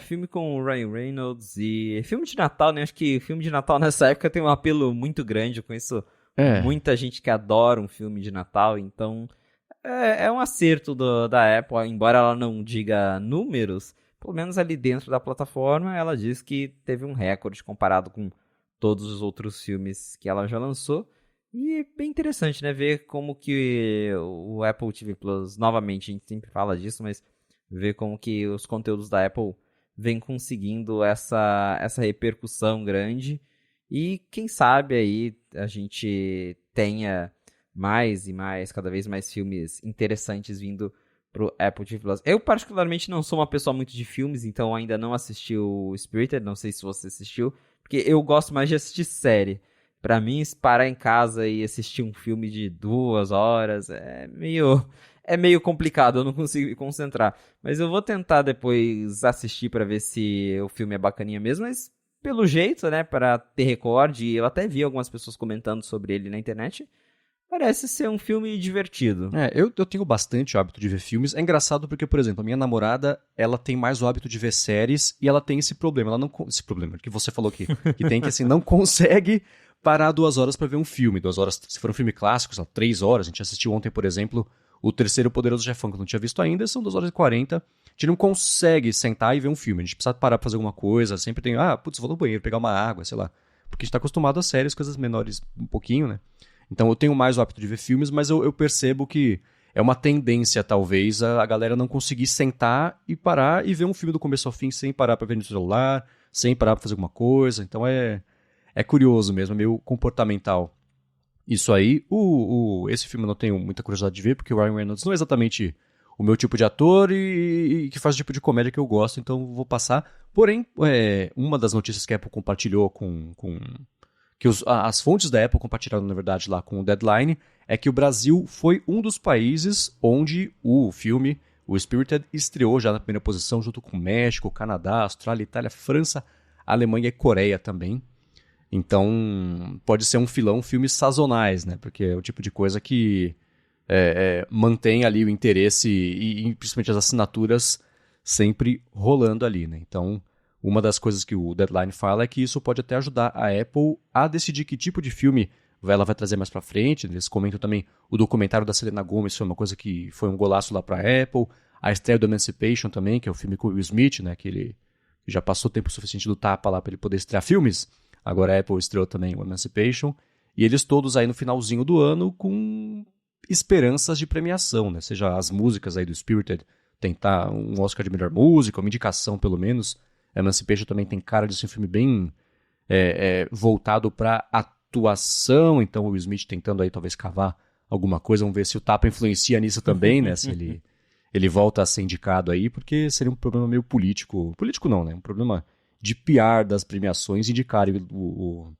Filme com o Ryan Reynolds e filme de Natal, né? Acho que filme de Natal nessa época tem um apelo muito grande. Eu conheço muita gente que adora um filme de Natal, então é um acerto da Apple, embora ela não diga números, pelo menos ali dentro da plataforma, ela diz que teve um recorde comparado com todos os outros filmes que ela já lançou. E é bem interessante, né? Ver como que o Apple TV Plus, novamente, a gente sempre fala disso, mas ver como que os conteúdos da Apple vêm conseguindo essa repercussão grande. E quem sabe aí a gente tenha mais e mais, cada vez mais filmes interessantes vindo pro Apple TV Plus. Eu particularmente não sou uma pessoa muito de filmes, então ainda não assisti o Spirited, não sei se você assistiu, porque eu gosto mais de assistir série. Pra mim, parar em casa e assistir um filme de 2 horas é meio complicado, eu não consigo me concentrar. Mas eu vou tentar depois assistir pra ver se o filme é bacaninha mesmo, mas pelo jeito, né, para ter recorde, eu até vi algumas pessoas comentando sobre ele na internet, parece ser um filme divertido. Eu tenho bastante hábito de ver filmes. É engraçado porque, por exemplo, a minha namorada, ela tem mais o hábito de ver séries e ela tem esse problema. Ela não, esse problema que você falou aqui, que tem que, assim, não consegue parar 2 horas pra ver um filme. 2 horas, se for um filme clássico, são 3 horas. A gente assistiu ontem, por exemplo, O Terceiro Poderoso Chefão, que eu não tinha visto ainda, são 2 horas e 40. A gente não consegue sentar e ver um filme. A gente precisa parar pra fazer alguma coisa. Sempre tem, vou no banheiro, pegar uma água, sei lá. Porque a gente tá acostumado a séries, coisas menores um pouquinho, né? Então eu tenho mais o hábito de ver filmes, mas eu percebo que é uma tendência, talvez, a galera não conseguir sentar e parar e ver um filme do começo ao fim sem parar pra ver no celular, sem parar pra fazer alguma coisa. Então é curioso mesmo, é meio comportamental. Isso aí, esse filme eu não tenho muita curiosidade de ver, porque o Ryan Reynolds não é exatamente o meu tipo de ator e que faz o tipo de comédia que eu gosto, então vou passar. Porém, uma das notícias que a Apple compartilhou que as fontes da Apple compartilharam, na verdade, lá com o Deadline, é que o Brasil foi um dos países onde o filme, o Spirited, estreou já na primeira posição, junto com México, Canadá, Austrália, Itália, França, Alemanha e Coreia também. Então, pode ser um filão, filmes sazonais, né? Porque é o tipo de coisa que mantém ali o interesse e principalmente as assinaturas sempre rolando ali, né? Então, uma das coisas que o Deadline fala é que isso pode até ajudar a Apple a decidir que tipo de filme ela vai trazer mais pra frente. Eles comentam também o documentário da Selena Gomez, foi uma coisa que foi um golaço lá pra Apple. A estreia do Emancipation também, que é o filme com o Will Smith, né? Que ele já passou tempo suficiente do tapa lá pra ele poder estrear filmes. Agora a Apple estreou também o Emancipation. E eles todos aí no finalzinho do ano com esperanças de premiação, né? Seja as músicas aí do Spirited, tentar um Oscar de melhor música, uma indicação pelo menos. Emancipation também tem cara de ser um filme bem voltado para atuação, então o Will Smith tentando aí talvez cavar alguma coisa, vamos ver se o tapa influencia nisso também, né, se ele volta a ser indicado aí, porque seria um problema meio político não, né, um problema de PR das premiações indicarem o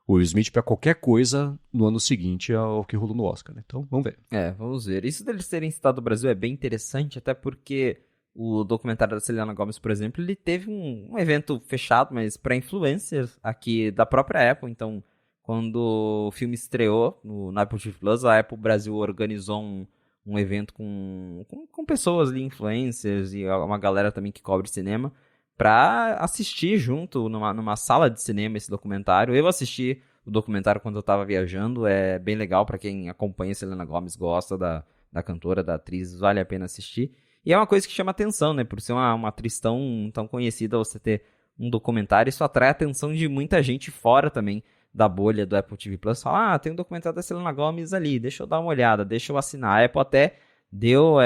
Will Smith para qualquer coisa no ano seguinte ao que rolou no Oscar, né, então vamos ver. Vamos ver. Isso deles terem citado o Brasil é bem interessante, até porque o documentário da Selena Gomez, por exemplo, ele teve um evento fechado, mas para influencers aqui da própria Apple. Então, quando o filme estreou no Apple TV Plus, a Apple Brasil organizou um evento com pessoas ali, influencers e uma galera também que cobre cinema, para assistir junto numa sala de cinema esse documentário. Eu assisti o documentário quando eu estava viajando, é bem legal para quem acompanha a Selena Gomez, gosta da cantora, da atriz, vale a pena assistir. E é uma coisa que chama atenção, né? Por ser uma atriz tão conhecida, você ter um documentário, isso atrai a atenção de muita gente fora também da bolha do Apple TV Plus. Fala, tem um documentário da Selena Gomez ali, deixa eu dar uma olhada, deixa eu assinar. A Apple até deu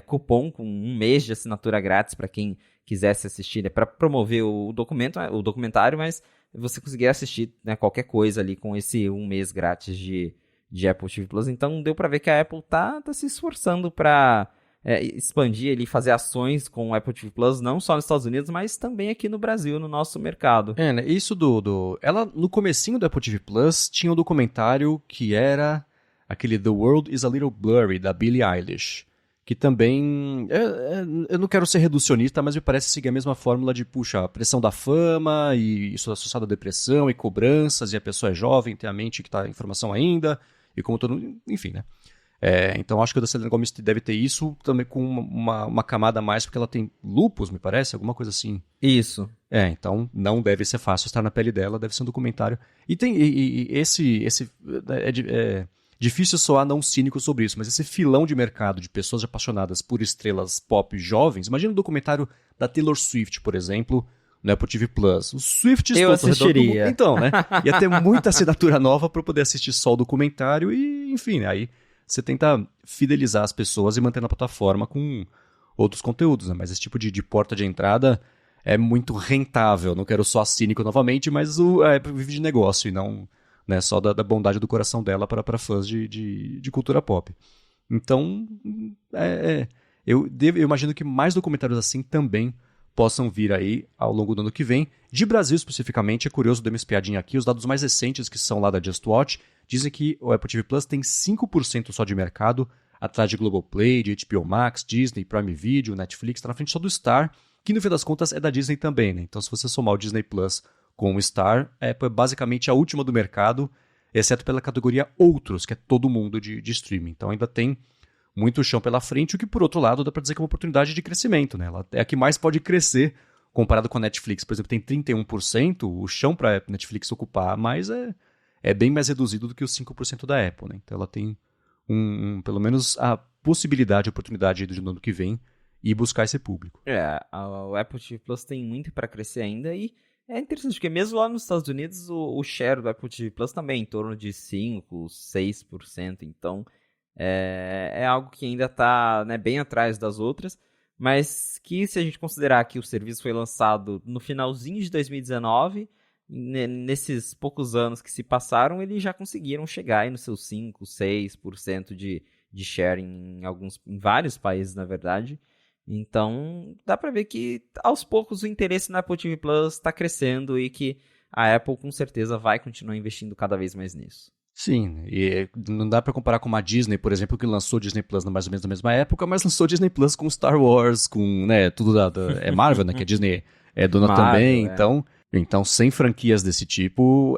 cupom com 1 mês de assinatura grátis para quem quisesse assistir, né? Para promover o documentário, mas você conseguia assistir, né, qualquer coisa ali com esse 1 mês grátis de Apple TV Plus. Então deu para ver que a Apple tá se esforçando para expandir ali, fazer ações com o Apple TV Plus, não só nos Estados Unidos, mas também aqui no Brasil, no nosso mercado. Né, isso ela, no comecinho do Apple TV Plus, tinha um documentário que era aquele The World is a Little Blurry, da Billie Eilish, que também, eu não quero ser reducionista, mas me parece seguir a mesma fórmula de, puxa, a pressão da fama, e isso associado à depressão e cobranças, e a pessoa é jovem, tem a mente que está em formação ainda, e como todo mundo, enfim, né? Então acho que a da Selena Gomez deve ter isso também com uma camada a mais, porque ela tem lupus, me parece, alguma coisa assim. Isso. Então não deve ser fácil estar na pele dela, deve ser um documentário. E tem difícil soar não cínico sobre isso, mas esse filão de mercado de pessoas apaixonadas por estrelas pop jovens, imagina um documentário da Taylor Swift, por exemplo, no Apple TV Plus. Os Swifts eu assistiria. Então, né? Ia ter muita assinatura nova para poder assistir só o documentário e, enfim, aí você tenta fidelizar as pessoas e manter na plataforma com outros conteúdos, né? Mas esse tipo de porta de entrada é muito rentável. Não quero soar cínico novamente, mas vive de negócio e não, né, só da bondade do coração dela para fãs de cultura pop. Então, eu imagino que mais documentários assim também possam vir aí ao longo do ano que vem. De Brasil, especificamente, é curioso dar uma espiadinha aqui, os dados mais recentes, que são lá da Just Watch, dizem que o Apple TV Plus tem 5% só de mercado, atrás de Globoplay, de HBO Max, Disney, Prime Video, Netflix, está na frente só do Star, que no fim das contas é da Disney também, né? Então se você somar o Disney Plus com o Star, a Apple é basicamente a última do mercado, exceto pela categoria Outros, que é todo mundo de streaming. Então ainda tem muito chão pela frente, o que por outro lado dá para dizer que é uma oportunidade de crescimento, né? Ela é a que mais pode crescer comparado com a Netflix. Por exemplo, tem 31%, o chão para a Netflix ocupar mais é bem mais reduzido do que os 5% da Apple, né? Então ela tem pelo menos a possibilidade, a oportunidade do ano que vem e buscar esse público. O Apple TV Plus tem muito para crescer ainda e é interessante, porque mesmo lá nos Estados Unidos o share do Apple TV Plus também é em torno de 5%, 6%, então é algo que ainda está, né, bem atrás das outras, mas que se a gente considerar que o serviço foi lançado no finalzinho de 2019, nesses poucos anos que se passaram, eles já conseguiram chegar aí nos seus 5%, 6% de share em vários países, na verdade. Então, dá para ver que aos poucos o interesse na Apple TV Plus está crescendo e que a Apple com certeza vai continuar investindo cada vez mais nisso. Sim, e não dá para comparar com uma Disney, por exemplo, que lançou Disney Plus mais ou menos na mesma época, mas lançou Disney Plus com Star Wars, com, né, tudo é Marvel, né, que a Disney é dona Marvel, também, então sem franquias desse tipo,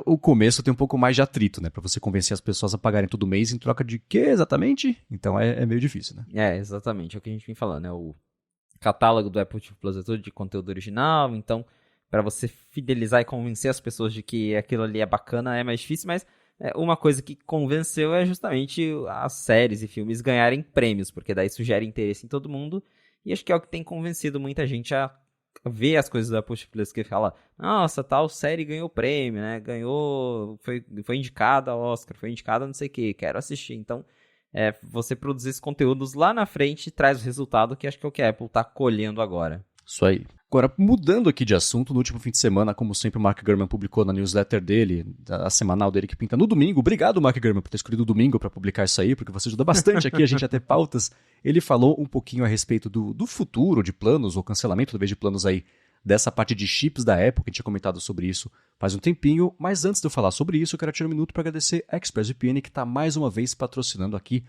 o começo tem um pouco mais de atrito, né, para você convencer as pessoas a pagarem todo mês em troca de quê exatamente? Então é meio difícil, né? Exatamente, é o que a gente vem falando, né, o catálogo do Apple TV Plus é todo de conteúdo original, então para você fidelizar e convencer as pessoas de que aquilo ali é bacana é mais difícil, mas uma coisa que convenceu é justamente as séries e filmes ganharem prêmios, porque daí isso gera interesse em todo mundo, e acho que é o que tem convencido muita gente a ver as coisas da Apple TV Plus, que fala, nossa, tal série ganhou prêmio, né, foi indicada ao Oscar, foi indicada não sei o que, quero assistir. Então, você produzir esses conteúdos lá na frente traz o resultado que acho que é o que a Apple está colhendo agora. Isso aí. Agora, mudando aqui de assunto, no último fim de semana, como sempre, o Mark Gurman publicou na newsletter dele, a semanal dele que pinta no domingo. Obrigado, Mark Gurman, por ter escolhido o domingo para publicar isso aí, porque você ajuda bastante aqui a gente a ter pautas. Ele falou um pouquinho a respeito do futuro de planos, ou cancelamento, talvez, de planos aí, dessa parte de chips da Apple, que a gente tinha comentado sobre isso faz um tempinho. Mas antes de eu falar sobre isso, eu quero tirar um minuto para agradecer a ExpressVPN, que está mais uma vez patrocinando aqui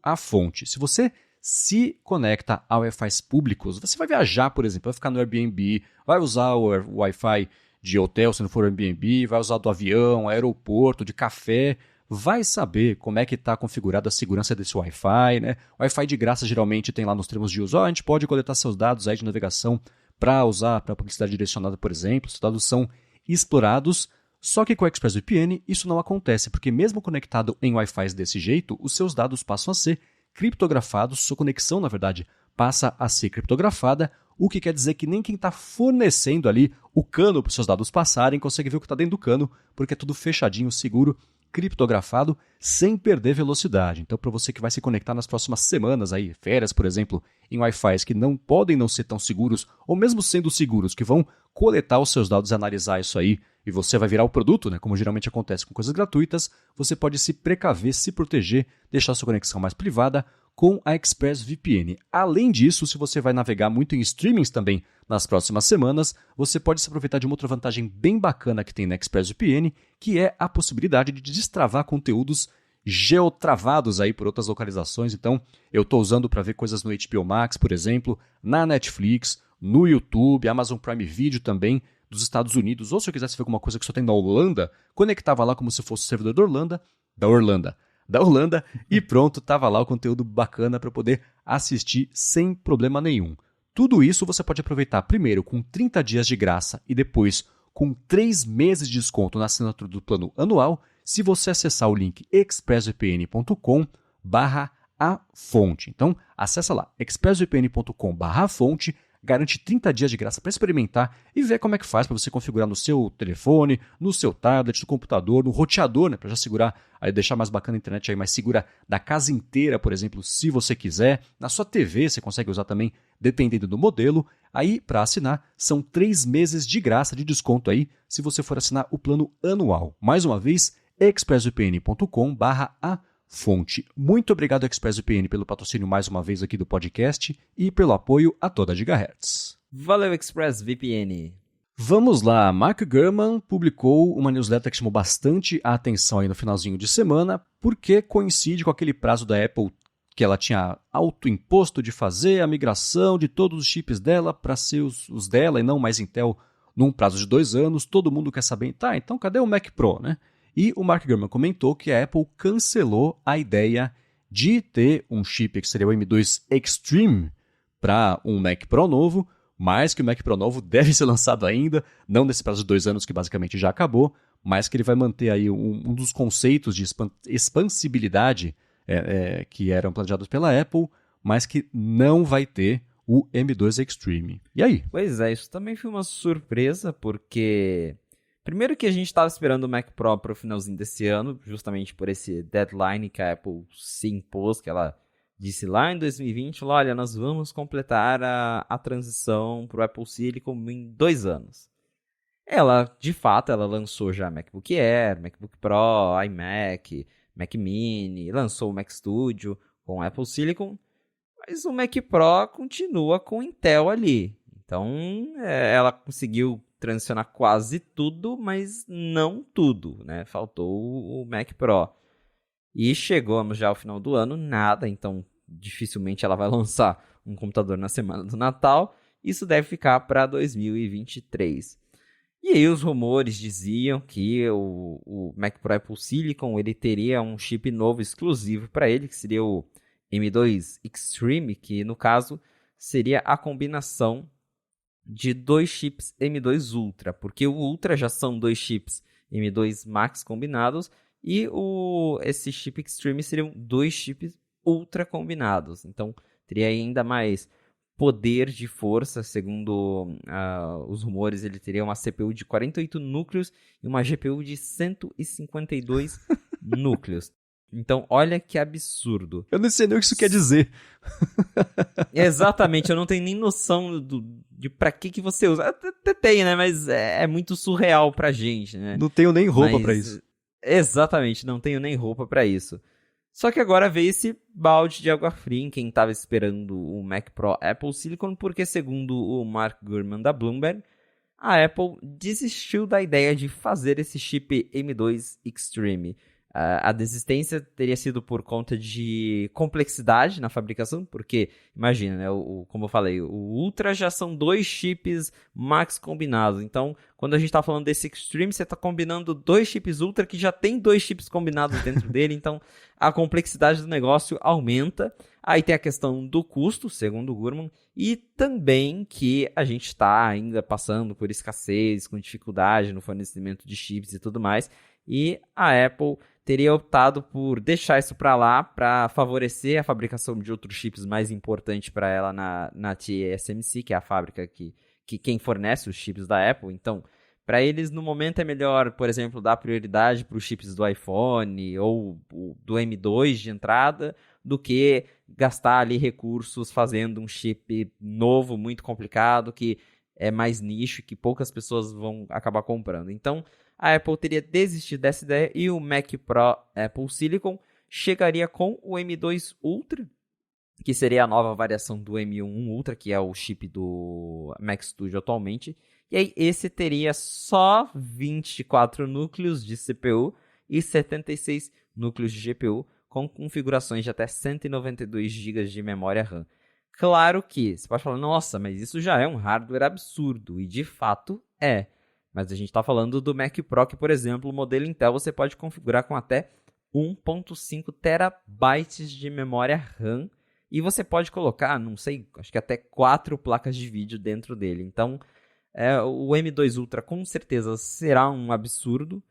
A Fonte. Se você se conecta a Wi-Fi públicos, você vai viajar, por exemplo, vai ficar no Airbnb, vai usar o Wi-Fi de hotel, se não for Airbnb, vai usar do avião, aeroporto, de café, vai saber como é que está configurada a segurança desse Wi-Fi, né? O Wi-Fi de graça geralmente tem lá nos termos de uso, a gente pode coletar seus dados aí de navegação para usar para publicidade direcionada, por exemplo, os dados são explorados, só que com o ExpressVPN isso não acontece, porque mesmo conectado em Wi-Fi desse jeito, os seus dados passam a ser criptografados, sua conexão, na verdade, passa a ser criptografada, o que quer dizer que nem quem está fornecendo ali o cano para os seus dados passarem consegue ver o que está dentro do cano, porque é tudo fechadinho, seguro, criptografado, sem perder velocidade. Então, para você que vai se conectar nas próximas semanas, aí, férias, por exemplo, em Wi-Fi que não podem não ser tão seguros, ou mesmo sendo seguros, que vão coletar os seus dados e analisar isso aí, e você vai virar o produto, né, como geralmente acontece com coisas gratuitas, você pode se precaver, se proteger, deixar sua conexão mais privada com a ExpressVPN. Além disso, se você vai navegar muito em streamings também nas próximas semanas, você pode se aproveitar de uma outra vantagem bem bacana que tem na ExpressVPN, que é a possibilidade de destravar conteúdos geotravados aí por outras localizações. Então, eu estou usando para ver coisas no HBO Max, por exemplo, na Netflix, no YouTube, Amazon Prime Video também, dos Estados Unidos, ou se eu quisesse ver alguma coisa que só tem na Holanda, conectava lá como se fosse o servidor da Holanda, e pronto, tava lá o conteúdo bacana para poder assistir sem problema nenhum. Tudo isso você pode aproveitar primeiro com 30 dias de graça e depois com 3 meses de desconto na assinatura do plano anual, se você acessar o link expressvpn.com/afonte. Então, acessa lá, expressvpn.com/afonte, garante 30 dias de graça para experimentar e ver como é que faz para você configurar no seu telefone, no seu tablet, no computador, no roteador, né, para já segurar, aí deixar mais bacana a internet aí, mais segura da casa inteira, por exemplo, se você quiser. Na sua TV você consegue usar também, dependendo do modelo. Aí, para assinar, são 3 meses de graça de desconto aí, se você for assinar o plano anual. Mais uma vez, expressvpn.com/afonte. Muito obrigado, ExpressVPN, pelo patrocínio mais uma vez aqui do podcast e pelo apoio a toda a Gigahertz. Valeu, ExpressVPN. Vamos lá, Mark Gurman publicou uma newsletter que chamou bastante a atenção aí no finalzinho de semana, porque coincide com aquele prazo da Apple que ela tinha autoimposto de fazer a migração de todos os chips dela para ser os dela e não mais Intel num prazo de 2 anos. Todo mundo quer saber, tá, então cadê o Mac Pro, né? E o Mark Gurman comentou que a Apple cancelou a ideia de ter um chip que seria o M2 Extreme para um Mac Pro novo, mas que o Mac Pro novo deve ser lançado ainda, não nesse prazo de 2 anos que basicamente já acabou, mas que ele vai manter aí um dos conceitos de expansibilidade que eram planejados pela Apple, mas que não vai ter o M2 Extreme. E aí? Pois é, isso também foi uma surpresa, porque primeiro que a gente estava esperando o Mac Pro para o finalzinho desse ano, justamente por esse deadline que a Apple se impôs, que ela disse lá em 2020, olha, nós vamos completar a transição para o Apple Silicon em 2 anos. Ela, de fato, ela lançou já MacBook Air, MacBook Pro, iMac, Mac Mini, lançou o Mac Studio com Apple Silicon, mas o Mac Pro continua com Intel ali. Então, ela conseguiu transicionar quase tudo, mas não tudo, né? Faltou o Mac Pro. E chegamos já ao final do ano, nada, então dificilmente ela vai lançar um computador na semana do Natal. Isso deve ficar para 2023. E aí os rumores diziam que o Mac Pro Apple Silicon ele teria um chip novo exclusivo para ele, que seria o M2 Extreme, que no caso seria a combinação de 2 chips M2 Ultra, porque o Ultra já são 2 chips M2 Max combinados e esse chip Extreme seriam 2 chips Ultra combinados. Então teria ainda mais poder de força, segundo os rumores, ele teria uma CPU de 48 núcleos e uma GPU de 152 núcleos. Então, olha que absurdo. Eu não sei nem o que isso quer dizer. Exatamente, eu não tenho nem noção de pra que você usa. Até tem, né? Mas é muito surreal pra gente, né? Não tenho nem roupa pra isso. Exatamente, não tenho nem roupa pra isso. Só que agora veio esse balde de água fria em quem estava esperando o Mac Pro Apple Silicon, porque segundo o Mark Gurman da Bloomberg, a Apple desistiu da ideia de fazer esse chip M2 Extreme. A desistência teria sido por conta de complexidade na fabricação, porque, imagina, né, como eu falei, o Ultra já são 2 chips Max combinados. Então, quando a gente está falando desse Extreme, você está combinando 2 chips Ultra que já tem 2 chips combinados dentro dele. Então, a complexidade do negócio aumenta. Aí tem a questão do custo, segundo o Gurman, e também que a gente está ainda passando por escassez, com dificuldade no fornecimento de chips e tudo mais. E a Apple teria optado por deixar isso para lá, para favorecer a fabricação de outros chips mais importantes para ela na TSMC, que é a fábrica que quem fornece os chips da Apple. Então, para eles, no momento, é melhor, por exemplo, dar prioridade para os chips do iPhone ou do M2 de entrada, do que gastar ali recursos fazendo um chip novo, muito complicado, que é mais nicho, que poucas pessoas vão acabar comprando. Então, a Apple teria desistido dessa ideia e o Mac Pro Apple Silicon chegaria com o M2 Ultra, que seria a nova variação do M1 Ultra, que é o chip do Mac Studio atualmente. E aí esse teria só 24 núcleos de CPU e 76 núcleos de GPU, com configurações de até 192 GB de memória RAM. Claro que você pode falar, nossa, mas isso já é um hardware absurdo, e de fato é. Mas a gente está falando do Mac Pro, que, por exemplo, o modelo Intel você pode configurar com até 1.5 terabytes de memória RAM. E você pode colocar, não sei, acho que até 4 placas de vídeo dentro dele. Então, o M2 Ultra com certeza será um absurdo.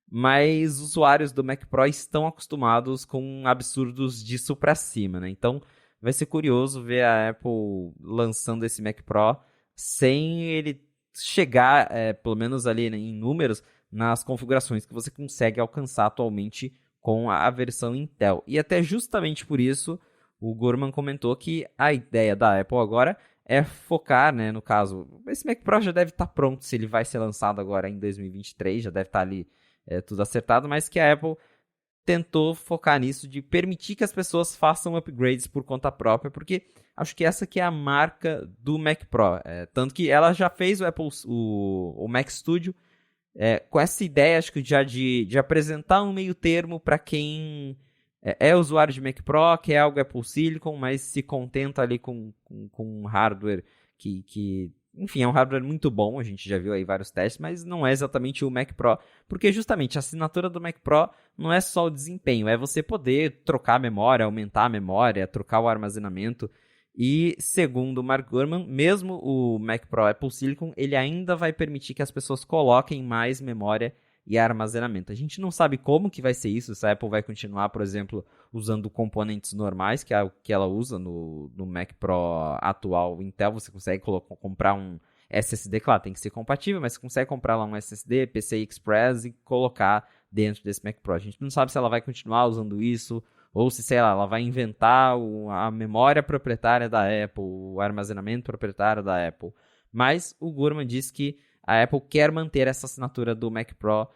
Mas usuários do Mac Pro estão acostumados com absurdos disso para cima, né? Então, vai ser curioso ver a Apple lançando esse Mac Pro sem ele chegar, pelo menos ali em números, nas configurações que você consegue alcançar atualmente com a versão Intel. E até justamente por isso, o Gurman comentou que a ideia da Apple agora é focar, né, no caso, esse Mac Pro já deve estar pronto, se ele vai ser lançado agora em 2023, já deve estar ali tudo acertado, mas que a Apple tentou focar nisso, de permitir que as pessoas façam upgrades por conta própria, porque acho que essa que é a marca do Mac Pro. Tanto que ela já fez o Mac Studio com essa ideia, acho que já de apresentar um meio termo para quem é usuário de Mac Pro, que é algo Apple Silicon, mas se contenta ali com um hardware que enfim, é um hardware muito bom, a gente já viu aí vários testes, mas não é exatamente o Mac Pro, porque justamente a assinatura do Mac Pro não é só o desempenho, é você poder trocar a memória, aumentar a memória, trocar o armazenamento. E segundo o Mark Gurman, mesmo o Mac Pro Apple Silicon, ele ainda vai permitir que as pessoas coloquem mais memória e armazenamento. A gente não sabe como que vai ser isso, se a Apple vai continuar, por exemplo, usando componentes normais, que é o que ela usa no Mac Pro atual Intel. Você consegue comprar um SSD, claro, tem que ser compatível, mas você consegue comprar lá um SSD, PCI Express e colocar dentro desse Mac Pro. A gente não sabe se ela vai continuar usando isso, ou se, sei lá, ela vai inventar a memória proprietária da Apple, o armazenamento proprietário da Apple. Mas o Gurman disse que a Apple quer manter essa assinatura do Mac Pro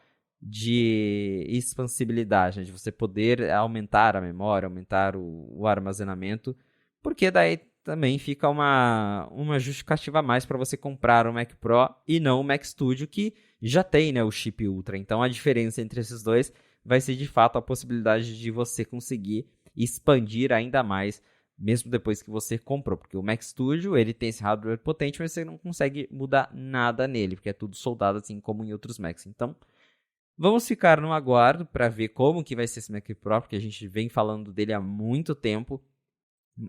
de expansibilidade, né? De você poder aumentar a memória, aumentar o armazenamento, porque daí também fica uma justificativa a mais para você comprar o Mac Pro e não o Mac Studio, que já tem, né, o chip Ultra. Então a diferença entre esses dois vai ser de fato a possibilidade de você conseguir expandir ainda mais, mesmo depois que você comprou, porque o Mac Studio ele tem esse hardware potente, mas você não consegue mudar nada nele, porque é tudo soldado assim como em outros Macs. Então, vamos ficar no aguardo para ver como que vai ser esse Mac Pro, porque a gente vem falando dele há muito tempo.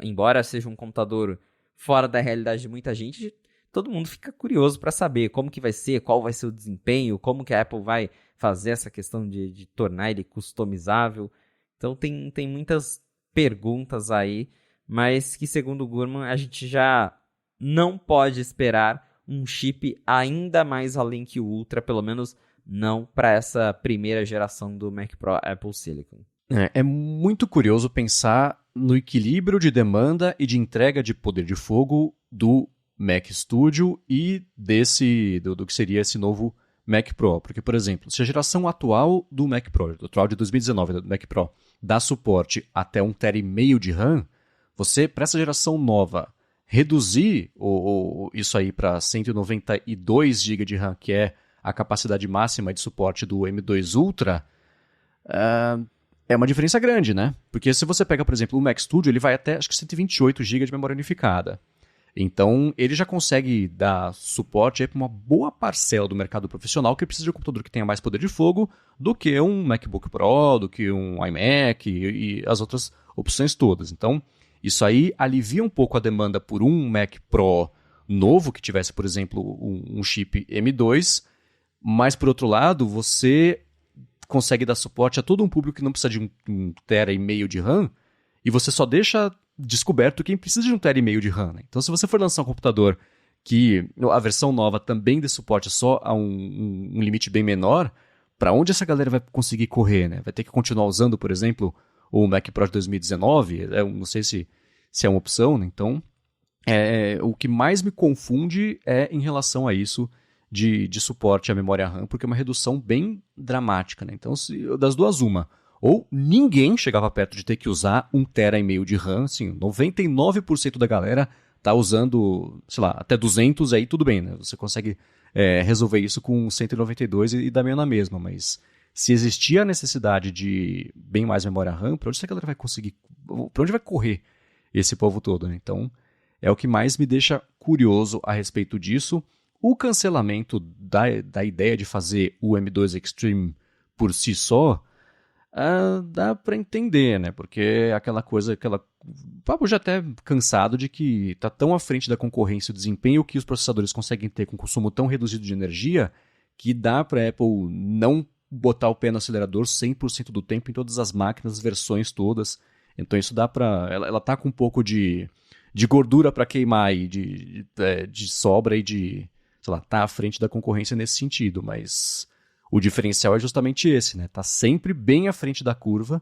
Embora seja um computador fora da realidade de muita gente, todo mundo fica curioso para saber como que vai ser, qual vai ser o desempenho, como que a Apple vai fazer essa questão de tornar ele customizável. Então tem muitas perguntas aí, mas que, segundo o Gurman, a gente já não pode esperar um chip ainda mais além que o Ultra, pelo menos não para essa primeira geração do Mac Pro Apple Silicon. É muito curioso pensar no equilíbrio de demanda e de entrega de poder de fogo do Mac Studio e do que seria esse novo Mac Pro. Porque, por exemplo, se a geração atual do Mac Pro, do atual de 2019 do Mac Pro, dá suporte até 1,5 TB de RAM, você, para essa geração nova, reduzir isso aí para 192 GB de RAM, que é a capacidade máxima de suporte do M2 Ultra, é uma diferença grande, né? Porque se você pega, por exemplo, o Mac Studio, ele vai até, acho que 128 GB de memória unificada. Então, ele já consegue dar suporte para uma boa parcela do mercado profissional que precisa de um computador que tenha mais poder de fogo do que um MacBook Pro, do que um iMac e as outras opções todas. Então, isso aí alivia um pouco a demanda por um Mac Pro novo, que tivesse, por exemplo, um chip M2, mas, por outro lado, você consegue dar suporte a todo um público que não precisa de 1 tera e meio de RAM, e você só deixa descoberto quem precisa de 1 tera e meio de RAM. Né? Então, se você for lançar um computador que a versão nova também dê suporte só a um limite bem menor, para onde essa galera vai conseguir correr? Né? Vai ter que continuar usando, por exemplo, o Mac Pro de 2019? Não sei se é uma opção. Né? Então, o que mais me confunde é em relação a isso de suporte à memória RAM, porque é uma redução bem dramática. Né? Então, das duas, uma. Ou ninguém chegava perto de ter que usar 1 tera e meio de RAM. Assim, 99% da galera tá usando, sei lá, até 200, aí tudo bem. Né? Você consegue resolver isso com 192 e dar meio na mesma. Mas se existia a necessidade de bem mais memória RAM, para onde essa galera vai conseguir? Para onde vai correr esse povo todo? Né? Então, é o que mais me deixa curioso a respeito disso. O cancelamento da ideia de fazer o M2 Extreme por si só, dá para entender, né? Porque é aquela coisa, o papo já até cansado de que está tão à frente da concorrência o desempenho que os processadores conseguem ter com consumo tão reduzido de energia que dá para a Apple não botar o pé no acelerador 100% do tempo em todas as máquinas, versões todas. Então isso dá para... Ela tá com um pouco de gordura para queimar aí, de sobra e de... sei lá, tá à frente da concorrência nesse sentido, mas o diferencial é justamente esse, né? Tá sempre bem à frente da curva,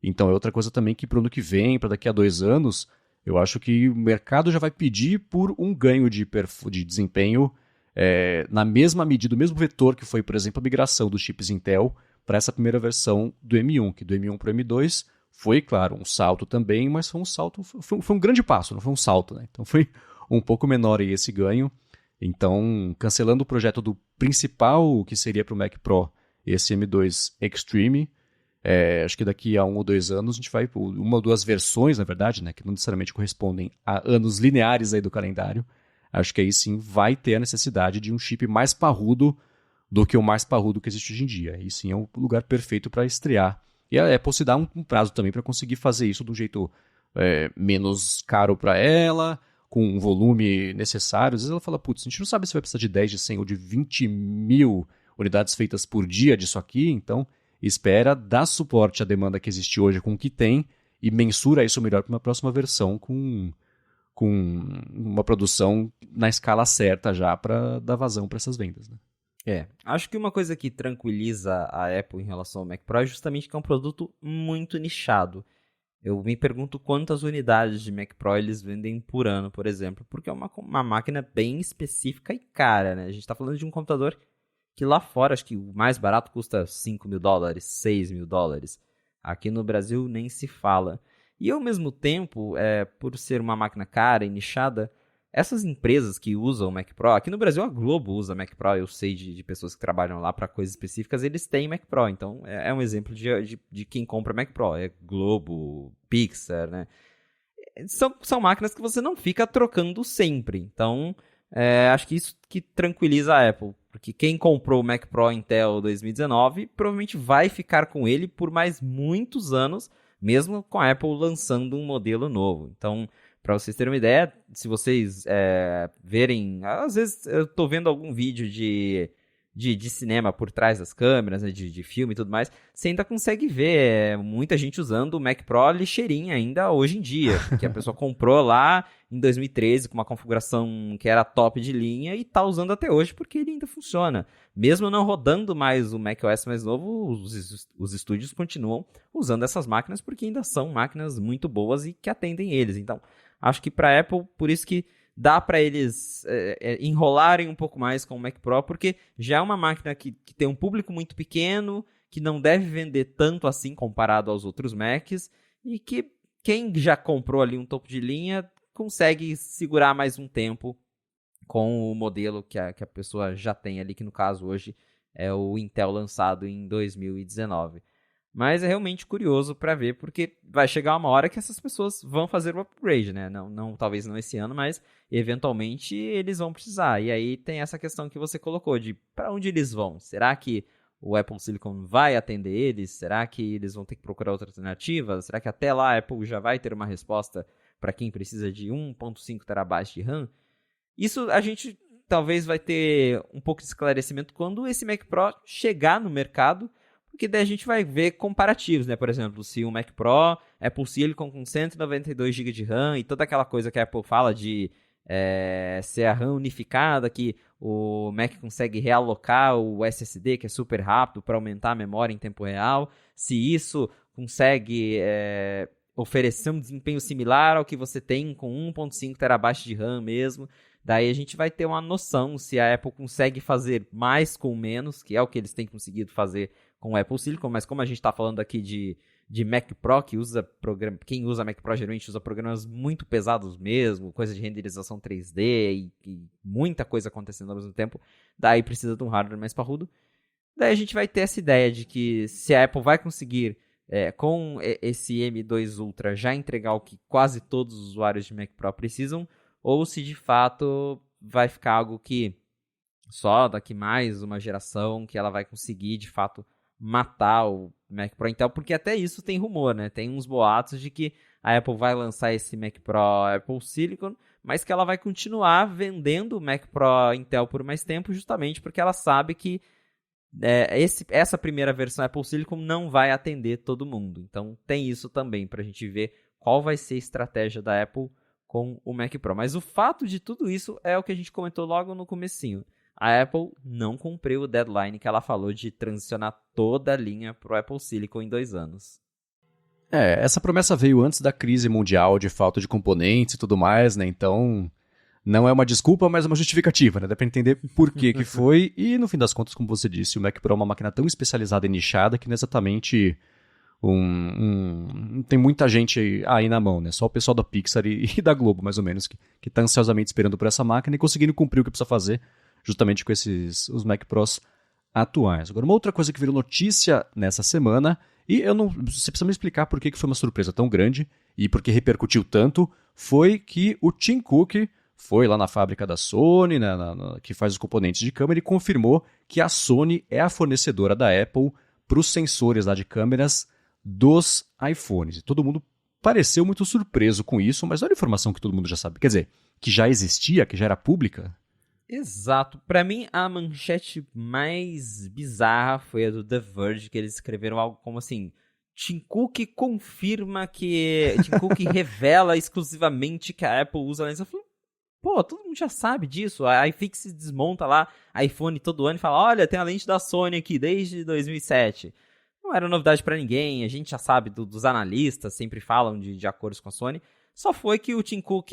então é outra coisa também que para o ano que vem, para daqui a 2 anos, eu acho que o mercado já vai pedir por um ganho de desempenho na mesma medida, o mesmo vetor que foi, por exemplo, a migração dos chips Intel para essa primeira versão do M1, que do M1 para o M2 foi, claro, um salto também, mas foi um salto, foi um grande passo, não foi um salto, né? Então foi um pouco menor aí esse ganho. Então, cancelando o projeto do principal, que seria para o Mac Pro, esse M2 Extreme, acho que daqui a 1 ou 2 anos a gente vai por uma ou duas versões, na verdade, né, que não necessariamente correspondem a anos lineares aí do calendário. Acho que aí sim vai ter a necessidade de um chip mais parrudo do que o mais parrudo que existe hoje em dia. Aí sim é o lugar perfeito para estrear. E a Apple se dá um prazo também para conseguir fazer isso de um jeito menos caro para ela, com um volume necessário. Às vezes ela fala, putz, a gente não sabe se vai precisar de 10, de 100 ou de 20 mil unidades feitas por dia disso aqui, então espera, dá suporte à demanda que existe hoje com o que tem e mensura isso melhor para uma próxima versão com uma produção na escala certa já para dar vazão para essas vendas. Né? Acho que uma coisa que tranquiliza a Apple em relação ao Mac Pro é justamente que é um produto muito nichado. Eu me pergunto quantas unidades de Mac Pro eles vendem por ano, por exemplo, porque é uma máquina bem específica e cara, né? A gente está falando de um computador que lá fora, acho que o mais barato custa $5 mil, $6 mil. Aqui no Brasil nem se fala. E ao mesmo tempo, por ser uma máquina cara e nichada, essas empresas que usam o Mac Pro, aqui no Brasil a Globo usa Mac Pro, eu sei de pessoas que trabalham lá para coisas específicas, eles têm Mac Pro, então é um exemplo de quem compra Mac Pro, é Globo, Pixar, né? São máquinas que você não fica trocando sempre, então acho que isso que tranquiliza a Apple, porque quem comprou o Mac Pro Intel 2019 provavelmente vai ficar com ele por mais muitos anos, mesmo com a Apple lançando um modelo novo, então... Para vocês terem uma ideia, se vocês verem... Às vezes eu estou vendo algum vídeo de cinema por trás das câmeras, né, de filme e tudo mais, você ainda consegue ver muita gente usando o Mac Pro lixeirinha ainda hoje em dia, que a pessoa comprou lá em 2013 com uma configuração que era top de linha e está usando até hoje porque ele ainda funciona. Mesmo não rodando mais o macOS mais novo, os estúdios continuam usando essas máquinas porque ainda são máquinas muito boas e que atendem eles. Então, acho que para a Apple, por isso que dá para eles enrolarem um pouco mais com o Mac Pro, porque já é uma máquina que tem um público muito pequeno, que não deve vender tanto assim comparado aos outros Macs, e que quem já comprou ali um topo de linha consegue segurar mais um tempo com o modelo que a pessoa já tem ali, que no caso hoje é o Intel lançado em 2019. Mas é realmente curioso para ver, porque vai chegar uma hora que essas pessoas vão fazer o upgrade, né? Não, talvez não esse ano, mas eventualmente eles vão precisar. E aí tem essa questão que você colocou de para onde eles vão? Será que o Apple Silicon vai atender eles? Será que eles vão ter que procurar outra alternativa? Será que até lá a Apple já vai ter uma resposta para quem precisa de 1.5 terabytes de RAM? Isso a gente talvez vai ter um pouco de esclarecimento quando esse Mac Pro chegar no mercado, porque daí a gente vai ver comparativos, né? Por exemplo, se um Mac Pro, Apple Silicon com 192 GB de RAM e toda aquela coisa que a Apple fala de ser a RAM unificada, que o Mac consegue realocar o SSD, que é super rápido, para aumentar a memória em tempo real. Se isso consegue oferecer um desempenho similar ao que você tem com 1.5 TB de RAM mesmo, daí a gente vai ter uma noção se a Apple consegue fazer mais com menos, que é o que eles têm conseguido fazer com o Apple Silicon, mas como a gente está falando aqui de Mac Pro, que usa quem usa Mac Pro geralmente usa programas muito pesados mesmo, coisa de renderização 3D e muita coisa acontecendo ao mesmo tempo, daí precisa de um hardware mais parrudo. Daí a gente vai ter essa ideia de que se a Apple vai conseguir, com esse M2 Ultra, já entregar o que quase todos os usuários de Mac Pro precisam, ou se de fato vai ficar algo que só daqui mais uma geração que ela vai conseguir de fato matar o Mac Pro Intel, porque até isso tem rumor, né? Tem uns boatos de que a Apple vai lançar esse Mac Pro Apple Silicon, mas que ela vai continuar vendendo o Mac Pro Intel por mais tempo, justamente porque ela sabe que essa primeira versão Apple Silicon não vai atender todo mundo. Então tem isso também para a gente ver qual vai ser a estratégia da Apple com o Mac Pro. Mas o fato de tudo isso é o que a gente comentou logo no comecinho. A Apple não cumpriu o deadline que ela falou de transicionar toda a linha para o Apple Silicon em 2 anos. Essa promessa veio antes da crise mundial de falta de componentes e tudo mais, né? Então, não é uma desculpa, mas uma justificativa, né? Dá para entender por que foi. E, no fim das contas, como você disse, o Mac Pro é uma máquina tão especializada e nichada que não é exatamente tem muita gente aí na mão, né? Só o pessoal da Pixar e da Globo, mais ou menos, que tá ansiosamente esperando por essa máquina e conseguindo cumprir o que precisa fazer justamente com os Mac Pros atuais. Agora, uma outra coisa que virou notícia nessa semana, e você precisa me explicar por que foi uma surpresa tão grande e por que repercutiu tanto, foi que o Tim Cook foi lá na fábrica da Sony, que faz os componentes de câmera, e confirmou que a Sony é a fornecedora da Apple para os sensores lá de câmeras dos iPhones. E todo mundo pareceu muito surpreso com isso, mas olha a informação que todo mundo já sabe. Quer dizer, que já existia, que já era pública. Exato. Pra mim, a manchete mais bizarra foi a do The Verge, que eles escreveram algo como assim: Tim Cook confirma que... Tim Cook revela exclusivamente que a Apple usa lens. Eu falei, pô, todo mundo já sabe disso. A iFixit desmonta lá iPhone todo ano e fala, olha, tem a lente da Sony aqui desde 2007. Não era novidade pra ninguém, a gente já sabe dos analistas, sempre falam de acordos com a Sony. Só foi que o Tim Cook...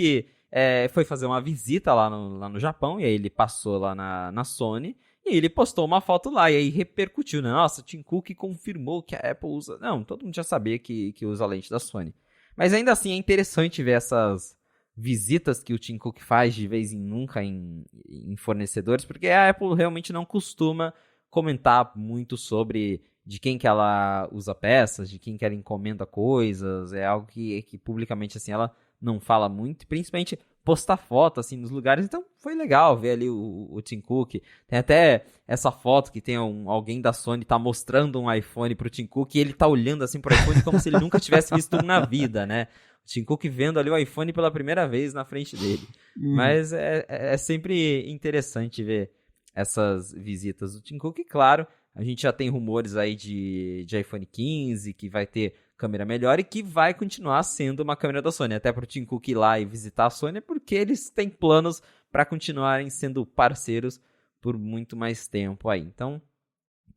foi fazer uma visita lá no Japão, e aí ele passou lá na Sony, e ele postou uma foto lá, e aí repercutiu, né? Nossa, o Tim Cook confirmou que a Apple usa... Não, todo mundo já sabia que usa a lente da Sony. Mas ainda assim é interessante ver essas visitas que o Tim Cook faz de vez em nunca em fornecedores, porque a Apple realmente não costuma comentar muito sobre de quem que ela usa peças, de quem que ela encomenda coisas, é algo que publicamente assim ela não fala muito, principalmente postar foto assim nos lugares. Então foi legal ver ali o Tim Cook. Tem até essa foto que tem alguém da Sony tá mostrando um iPhone pro Tim Cook e ele tá olhando assim pro iPhone como se ele nunca tivesse visto um na vida, né? O Tim Cook vendo ali o iPhone pela primeira vez na frente dele. Mas é sempre interessante ver essas visitas do Tim Cook. E claro, a gente já tem rumores aí de iPhone 15 que vai ter câmera melhor e que vai continuar sendo uma câmera da Sony. Até para o Tim Cook ir lá e visitar a Sony, porque eles têm planos para continuarem sendo parceiros por muito mais tempo aí. Então,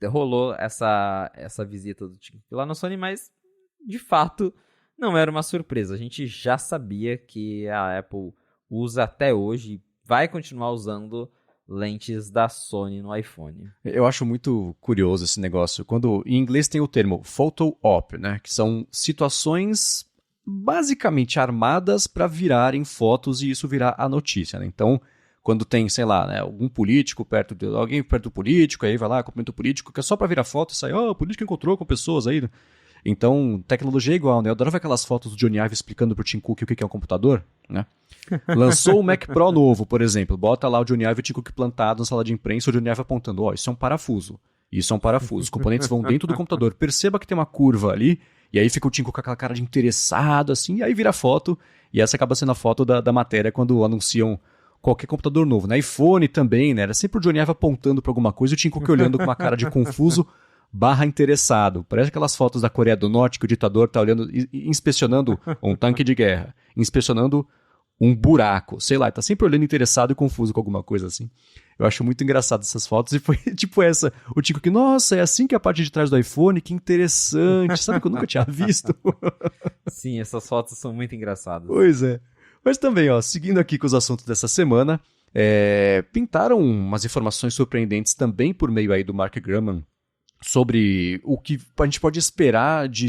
rolou essa visita do Tim Cook lá na Sony, mas de fato não era uma surpresa. A gente já sabia que a Apple usa até hoje e vai continuar usando lentes da Sony no iPhone. Eu acho muito curioso esse negócio. Quando em inglês tem o termo photo op, né, que são situações basicamente armadas para virarem fotos e isso virar a notícia, né? Então, quando tem, sei lá, né, alguém perto do político, aí vai lá, cumprimenta o político, que é só para virar foto e sai, o político encontrou com pessoas aí. Então, tecnologia é igual, né? Eu adorava aquelas fotos do Johnny Ive explicando pro Tim Cook o que é um computador, né? Lançou o Mac Pro novo, por exemplo. Bota lá o Johnny Ive e o Tim Cook plantado na sala de imprensa, o Johnny Ive apontando, isso é um parafuso. Isso é um parafuso. Os componentes vão dentro do computador. Perceba que tem uma curva ali, e aí fica o Tim Cook com aquela cara de interessado, assim, e aí vira foto, e essa acaba sendo a foto da matéria quando anunciam qualquer computador novo. Na iPhone também, né? Era sempre o Johnny Ive apontando pra alguma coisa e o Tim Cook olhando com uma cara de confuso, /interessado. Parece aquelas fotos da Coreia do Norte que o ditador tá olhando, inspecionando um tanque de guerra, inspecionando um buraco, sei lá, tá sempre olhando interessado e confuso com alguma coisa assim. Eu acho muito engraçado essas fotos e foi tipo essa, o Tico que, nossa, é assim que é a parte de trás do iPhone, que interessante, sabe que eu nunca tinha visto? Sim, essas fotos são muito engraçadas. Pois é. Mas também, ó, seguindo aqui com os assuntos dessa semana, pintaram umas informações surpreendentes também por meio aí do Mark Gurman sobre o que a gente pode esperar de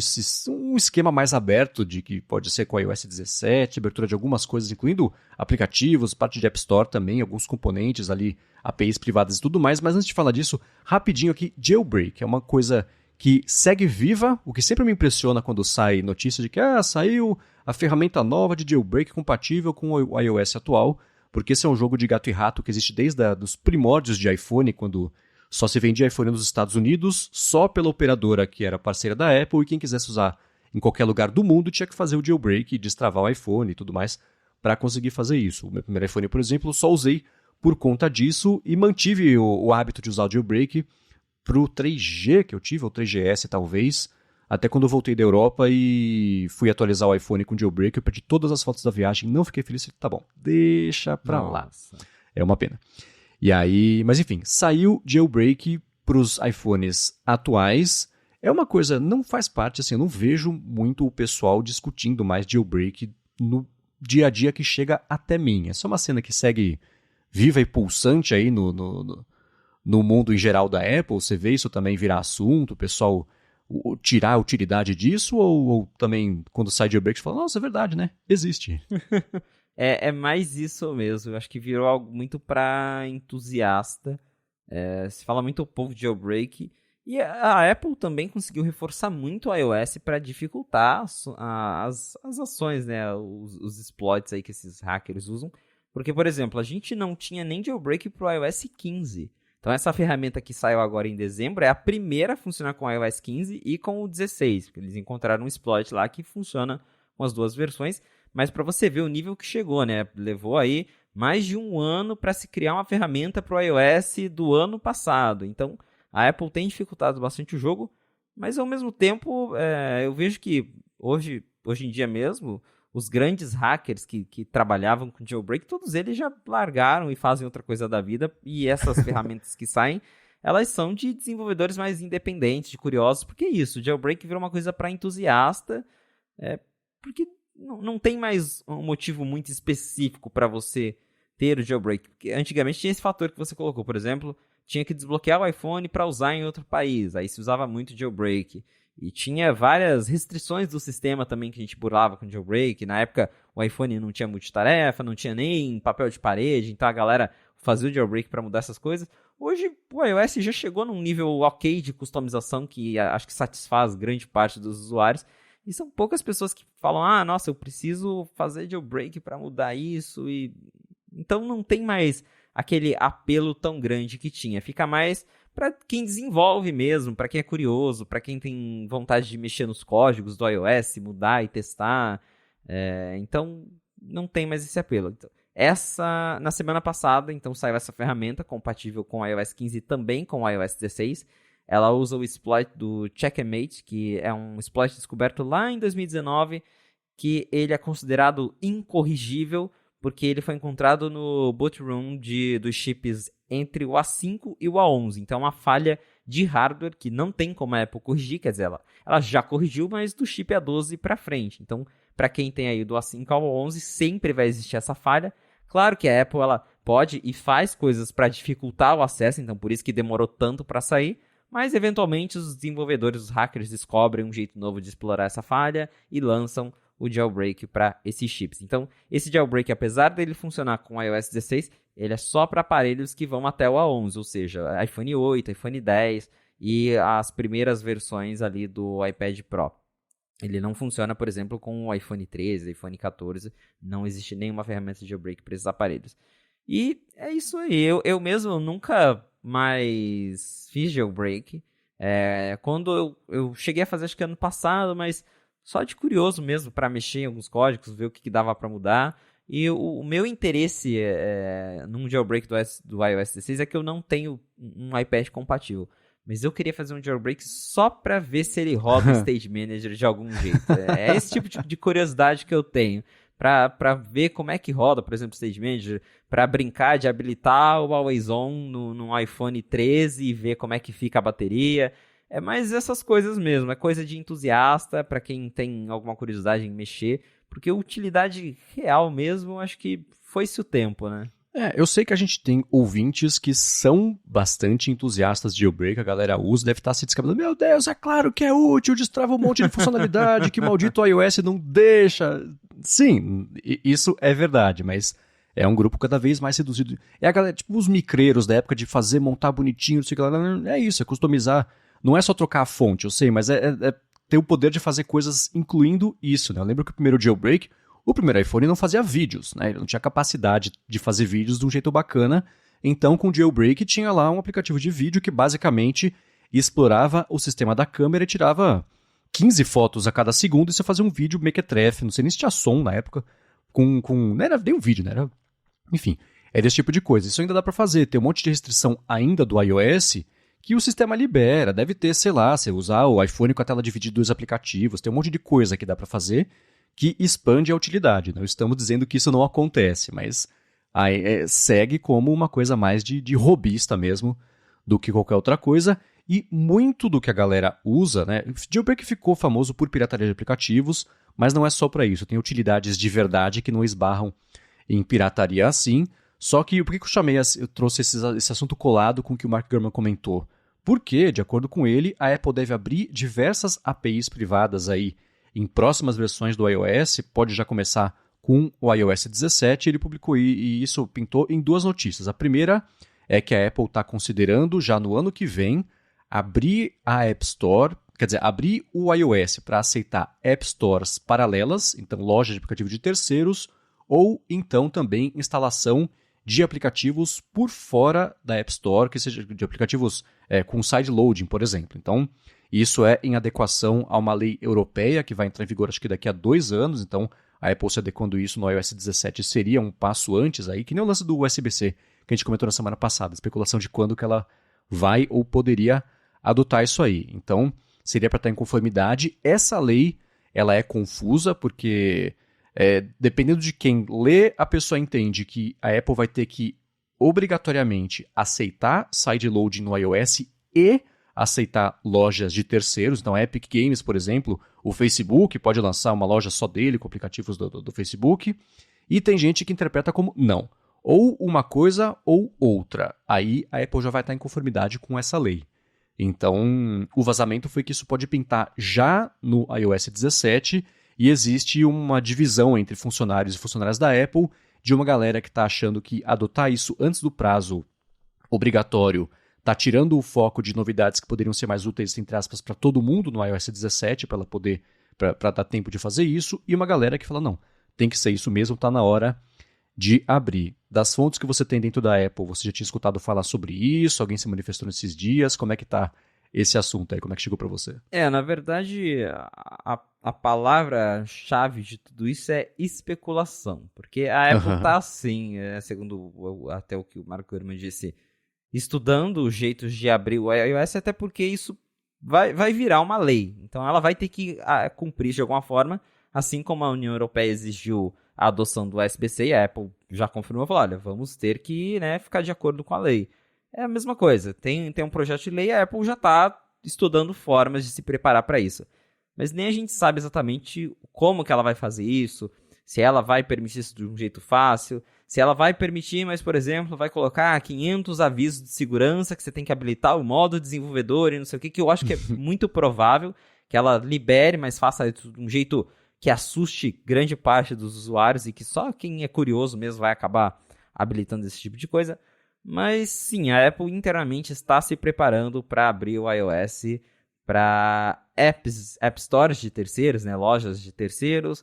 um esquema mais aberto, de que pode ser com a iOS 17, abertura de algumas coisas, incluindo aplicativos, parte de App Store também, alguns componentes ali, APIs privadas e tudo mais. Mas antes de falar disso, rapidinho aqui, jailbreak é uma coisa que segue viva, o que sempre me impressiona quando sai notícia de que saiu a ferramenta nova de jailbreak compatível com o iOS atual, porque esse é um jogo de gato e rato que existe desde os primórdios de iPhone, quando só se vendia iPhone nos Estados Unidos, só pela operadora que era parceira da Apple, e quem quisesse usar em qualquer lugar do mundo tinha que fazer o jailbreak, destravar o iPhone e tudo mais para conseguir fazer isso. O meu primeiro iPhone, por exemplo, só usei por conta disso e mantive o hábito de usar o jailbreak para o 3G que eu tive, ou 3GS talvez, até quando eu voltei da Europa e fui atualizar o iPhone com jailbreak, eu perdi todas as fotos da viagem, não fiquei feliz, tá bom, deixa pra lá. É uma pena. E aí, mas enfim, saiu jailbreak para os iPhones atuais. É uma coisa, não faz parte, assim, eu não vejo muito o pessoal discutindo mais jailbreak no dia a dia que chega até mim. É só uma cena que segue viva e pulsante aí no mundo em geral da Apple. Você vê isso também virar assunto, o pessoal tirar a utilidade disso, ou também quando sai jailbreak você fala, nossa, é verdade, né? Existe. É mais isso mesmo. Eu acho que virou algo muito para entusiasta. Se fala muito pouco de jailbreak. E a Apple também conseguiu reforçar muito o iOS para dificultar as ações, né? Os exploits aí que esses hackers usam. Porque, por exemplo, a gente não tinha nem jailbreak para o iOS 15. Então essa ferramenta que saiu agora em dezembro é a primeira a funcionar com o iOS 15 e com o 16. Porque eles encontraram um exploit lá que funciona com as duas versões. Mas para você ver o nível que chegou, né? Levou aí mais de um ano para se criar uma ferramenta para o iOS do ano passado. Então, a Apple tem dificultado bastante o jogo, mas ao mesmo tempo, eu vejo que hoje em dia mesmo, os grandes hackers que trabalhavam com jailbreak, todos eles já largaram e fazem outra coisa da vida. E essas ferramentas que saem, elas são de desenvolvedores mais independentes, de curiosos. Porque é isso, o jailbreak virou uma coisa para entusiasta, porque não tem mais um motivo muito específico para você ter o jailbreak. Porque antigamente tinha esse fator que você colocou, por exemplo, tinha que desbloquear o iPhone para usar em outro país. Aí se usava muito jailbreak. E tinha várias restrições do sistema também que a gente burlava com jailbreak. Na época o iPhone não tinha multitarefa, não tinha nem papel de parede, então a galera fazia o jailbreak para mudar essas coisas. Hoje o iOS já chegou num nível ok de customização que acho que satisfaz grande parte dos usuários. E são poucas pessoas que falam, nossa, eu preciso fazer jailbreak para mudar isso. Então não tem mais aquele apelo tão grande que tinha. Fica mais para quem desenvolve mesmo, para quem é curioso, para quem tem vontade de mexer nos códigos do iOS, mudar e testar. Então não tem mais esse apelo. Então, na semana passada, então saiu essa ferramenta compatível com o iOS 15 e também com o iOS 16. Ela usa o exploit do Checkmate, que é um exploit descoberto lá em 2019, que ele é considerado incorrigível, porque ele foi encontrado no boot room dos chips entre o A5 e o A11. Então, é uma falha de hardware que não tem como a Apple corrigir, quer dizer, ela já corrigiu, mas do chip A12 para frente. Então, para quem tem aí do A5 ao A11, sempre vai existir essa falha. Claro que a Apple ela pode e faz coisas para dificultar o acesso, então por isso que demorou tanto para sair. Mas, eventualmente, os desenvolvedores, os hackers, descobrem um jeito novo de explorar essa falha e lançam o jailbreak para esses chips. Então, esse jailbreak, apesar dele funcionar com o iOS 16, ele é só para aparelhos que vão até o A11, ou seja, iPhone 8, iPhone 10 e as primeiras versões ali do iPad Pro. Ele não funciona, por exemplo, com o iPhone 13, iPhone 14, não existe nenhuma ferramenta de jailbreak para esses aparelhos. E é isso aí, eu mesmo nunca mais fiz jailbreak. Quando eu cheguei a fazer, acho que ano passado, mas só de curioso mesmo, para mexer em alguns códigos, ver o que dava para mudar. E o meu interesse num jailbreak do iOS 16 é que eu não tenho um iPad compatível. mas eu queria fazer um jailbreak só pra ver se ele roda o Stage Manager de algum jeito. É esse tipo de curiosidade que eu tenho. Pra ver como é que roda, por exemplo, o Stage Manager, pra brincar de habilitar o Always On no iPhone 13 e ver como é que fica a bateria. É mais essas coisas mesmo, é coisa de entusiasta, pra quem tem alguma curiosidade em mexer, porque utilidade real mesmo, acho que foi-se o tempo, né? Eu sei que a gente tem ouvintes que são bastante entusiastas de jailbreak, a galera usa, deve estar se descabelando. Meu Deus, é claro que é útil, destrava um monte de funcionalidade, que maldito iOS não deixa. Sim, isso é verdade, mas é um grupo cada vez mais reduzido. É a galera, tipo os micreiros da época de fazer, montar bonitinho, não sei o que lá. É isso, é customizar. Não é só trocar a fonte, eu sei, mas é ter o poder de fazer coisas incluindo isso, né? Eu lembro que o primeiro jailbreak, o primeiro iPhone não fazia vídeos, né? Ele não tinha capacidade de fazer vídeos de um jeito bacana. Então, com o jailbreak, tinha lá um aplicativo de vídeo que basicamente explorava o sistema da câmera e tirava 15 fotos a cada segundo e você fazia um vídeo mequetrefe, não sei nem se tinha som na época, não era nem um vídeo, né? Enfim, é desse tipo de coisa. Isso ainda dá para fazer. Tem um monte de restrição ainda do iOS que o sistema libera. Deve ter, sei lá, você usar o iPhone com a tela dividida em 2 aplicativos. Tem um monte de coisa que dá para fazer que expande a utilidade. Não estamos dizendo que isso não acontece, mas segue como uma coisa mais de hobbyista mesmo do que qualquer outra coisa. E muito do que a galera usa, né? Jailbreak ficou famoso por pirataria de aplicativos, mas não é só para isso. Tem utilidades de verdade que não esbarram em pirataria assim. Só que por que eu trouxe esse assunto colado com o que o Mark Gurman comentou? Porque, de acordo com ele, a Apple deve abrir diversas APIs privadas aí em próximas versões do iOS, pode já começar com o iOS 17, ele publicou e isso pintou em 2 notícias. A primeira é que a Apple está considerando, já no ano que vem, abrir a App Store, quer dizer, abrir o iOS para aceitar App Stores paralelas, então lojas de aplicativo de terceiros, ou então também instalação de aplicativos por fora da App Store, que seja de aplicativos com sideloading, por exemplo. Então, isso é em adequação a uma lei europeia que vai entrar em vigor acho que daqui a 2 anos, então a Apple se adequando isso no iOS 17 seria um passo antes aí, que nem o lance do USB-C que a gente comentou na semana passada, especulação de quando que ela vai ou poderia adotar isso aí. Então, seria para estar em conformidade. Essa lei, ela é confusa porque dependendo de quem lê, a pessoa entende que a Apple vai ter que obrigatoriamente aceitar sideloading no iOS e aceitar lojas de terceiros. Então, a Epic Games, por exemplo, o Facebook pode lançar uma loja só dele com aplicativos do Facebook. E tem gente que interpreta como não. Ou uma coisa ou outra. Aí a Apple já vai estar em conformidade com essa lei. Então, o vazamento foi que isso pode pintar já no iOS 17 e existe uma divisão entre funcionários e funcionárias da Apple de uma galera que está achando que adotar isso antes do prazo obrigatório está tirando o foco de novidades que poderiam ser mais úteis, entre aspas, para todo mundo no iOS 17, para ela poder, para dar tempo de fazer isso, e uma galera que fala, não, tem que ser isso mesmo, está na hora de abrir. Das fontes que você tem dentro da Apple, você já tinha escutado falar sobre isso? Alguém se manifestou nesses dias? Como é que está esse assunto aí? Como é que chegou para você? Na verdade, a palavra-chave de tudo isso é especulação, porque a Apple está assim, segundo até o que o Marco Gurman disse, estudando jeitos de abrir o iOS, até porque isso vai virar uma lei. Então ela vai ter que cumprir de alguma forma, assim como a União Europeia exigiu a adoção do USB-C, e a Apple já confirmou, falou, olha, vamos ter que ficar de acordo com a lei. É a mesma coisa, tem um projeto de lei, a Apple já está estudando formas de se preparar para isso. Mas nem a gente sabe exatamente como que ela vai fazer isso, se ela vai permitir isso de um jeito fácil, se ela vai permitir, mas, por exemplo, vai colocar 500 avisos de segurança que você tem que habilitar o modo desenvolvedor e não sei o que eu acho que é muito provável que ela libere, mas faça de um jeito que assuste grande parte dos usuários e que só quem é curioso mesmo vai acabar habilitando esse tipo de coisa. Mas, sim, a Apple internamente está se preparando para abrir o iOS para App Stores de terceiros, né, lojas de terceiros,